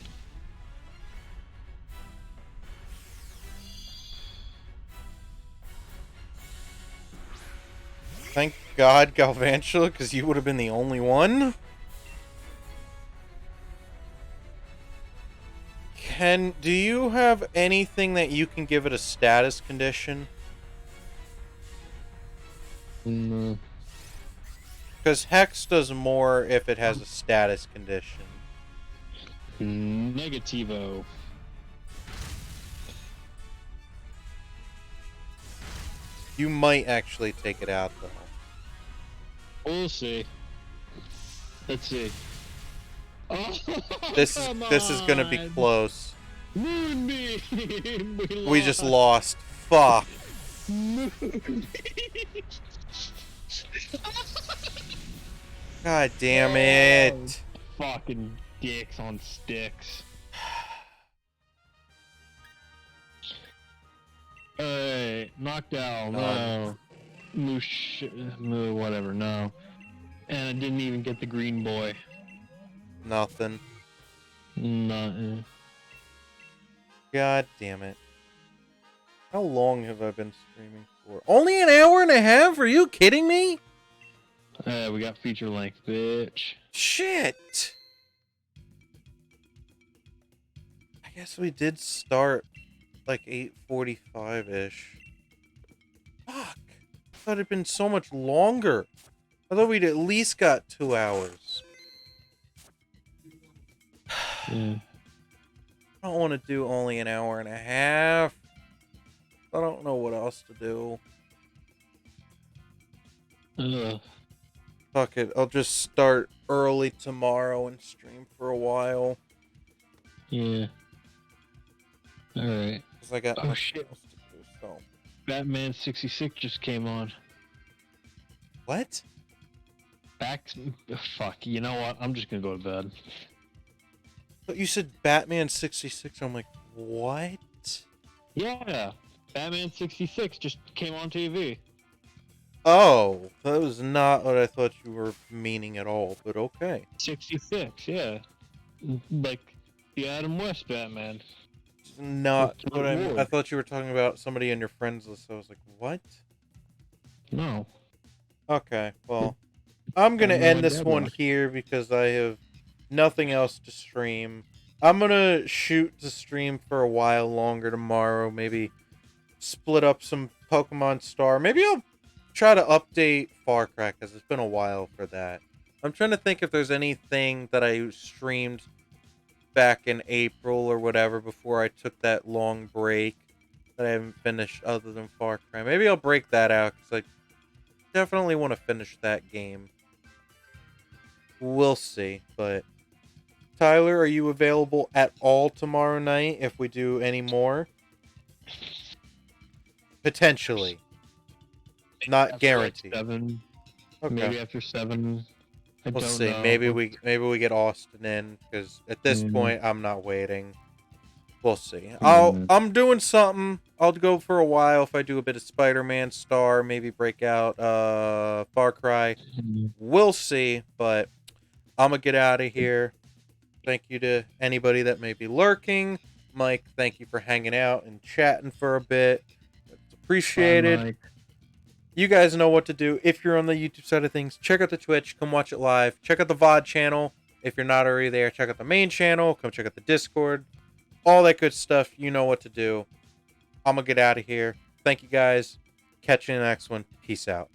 Thank God, Galvantula, because you would have been the only one. Do you have anything that you can give it a status condition? No. Because Hex does more if it has a status condition. Negativo. You might actually take it out, though. We'll see. Let's see. Oh, This is gonna be close. Moonbeam! We just lost. Fuck. God damn it. Fucking dicks on sticks. Alright, knockdown, no. Moo, whatever, no. And I didn't even get the green boy. Nothing. Nothing. God damn it. How long have I been streaming for? Only an hour and a half? Are you kidding me? We got feature length, bitch. Shit. I guess we did start like 8:45-ish. Fuck. I thought it'd been so much longer. I thought we'd at least got 2 hours. Yeah. I don't want to do only an hour and a half. I don't know what else to do. Ugh. Fuck it. I'll just start early tomorrow and stream for a while. Yeah. Alright. Because I got Oh shit. else to do, so. Batman 66 just came on. What? Fuck, you know what? I'm just gonna go to bed. But you said Batman 66. I'm like, what? Yeah. Batman 66 just came on TV. Oh, that was not what I thought you were meaning at all, but okay. 66, yeah. Like the Adam West Batman. Not With what Ward. I thought you were talking about somebody in your friends list. So I was like, what? No. Okay, well, I'm going to I have no end this idea one why. here because I have nothing else to stream. I'm going to shoot to stream for a while longer tomorrow. Maybe split up some Pokemon Star. Maybe I'll try to update Far Cry because it's been a while for that. I'm trying to think if there's anything that I streamed back in April or whatever before I took that long break that I haven't finished other than Far Cry. Maybe I'll break that out because I definitely want to finish that game. We'll see, but Tyler, are you available at all tomorrow night if we do any more? Potentially. Not After, guaranteed. Like 7. Okay. Maybe after 7. I We'll don't see. know. Maybe we get Austin in because at this point I'm not waiting. We'll see. I'm doing something. I'll go for a while if I do a bit of Spider-Man Star, maybe break out Far Cry. We'll see, but I'm gonna get out of here. Thank you to anybody that may be lurking. Mike, thank you for hanging out and chatting for a bit. It's appreciated. Bye, Mike. You guys know what to do. If you're on the YouTube side of things, check out the Twitch. Come watch it live. Check out the VOD channel. If you're not already there, check out the main channel. Come check out the Discord. All that good stuff. You know what to do. I'm going to get out of here. Thank you guys. Catch you in the next one. Peace out.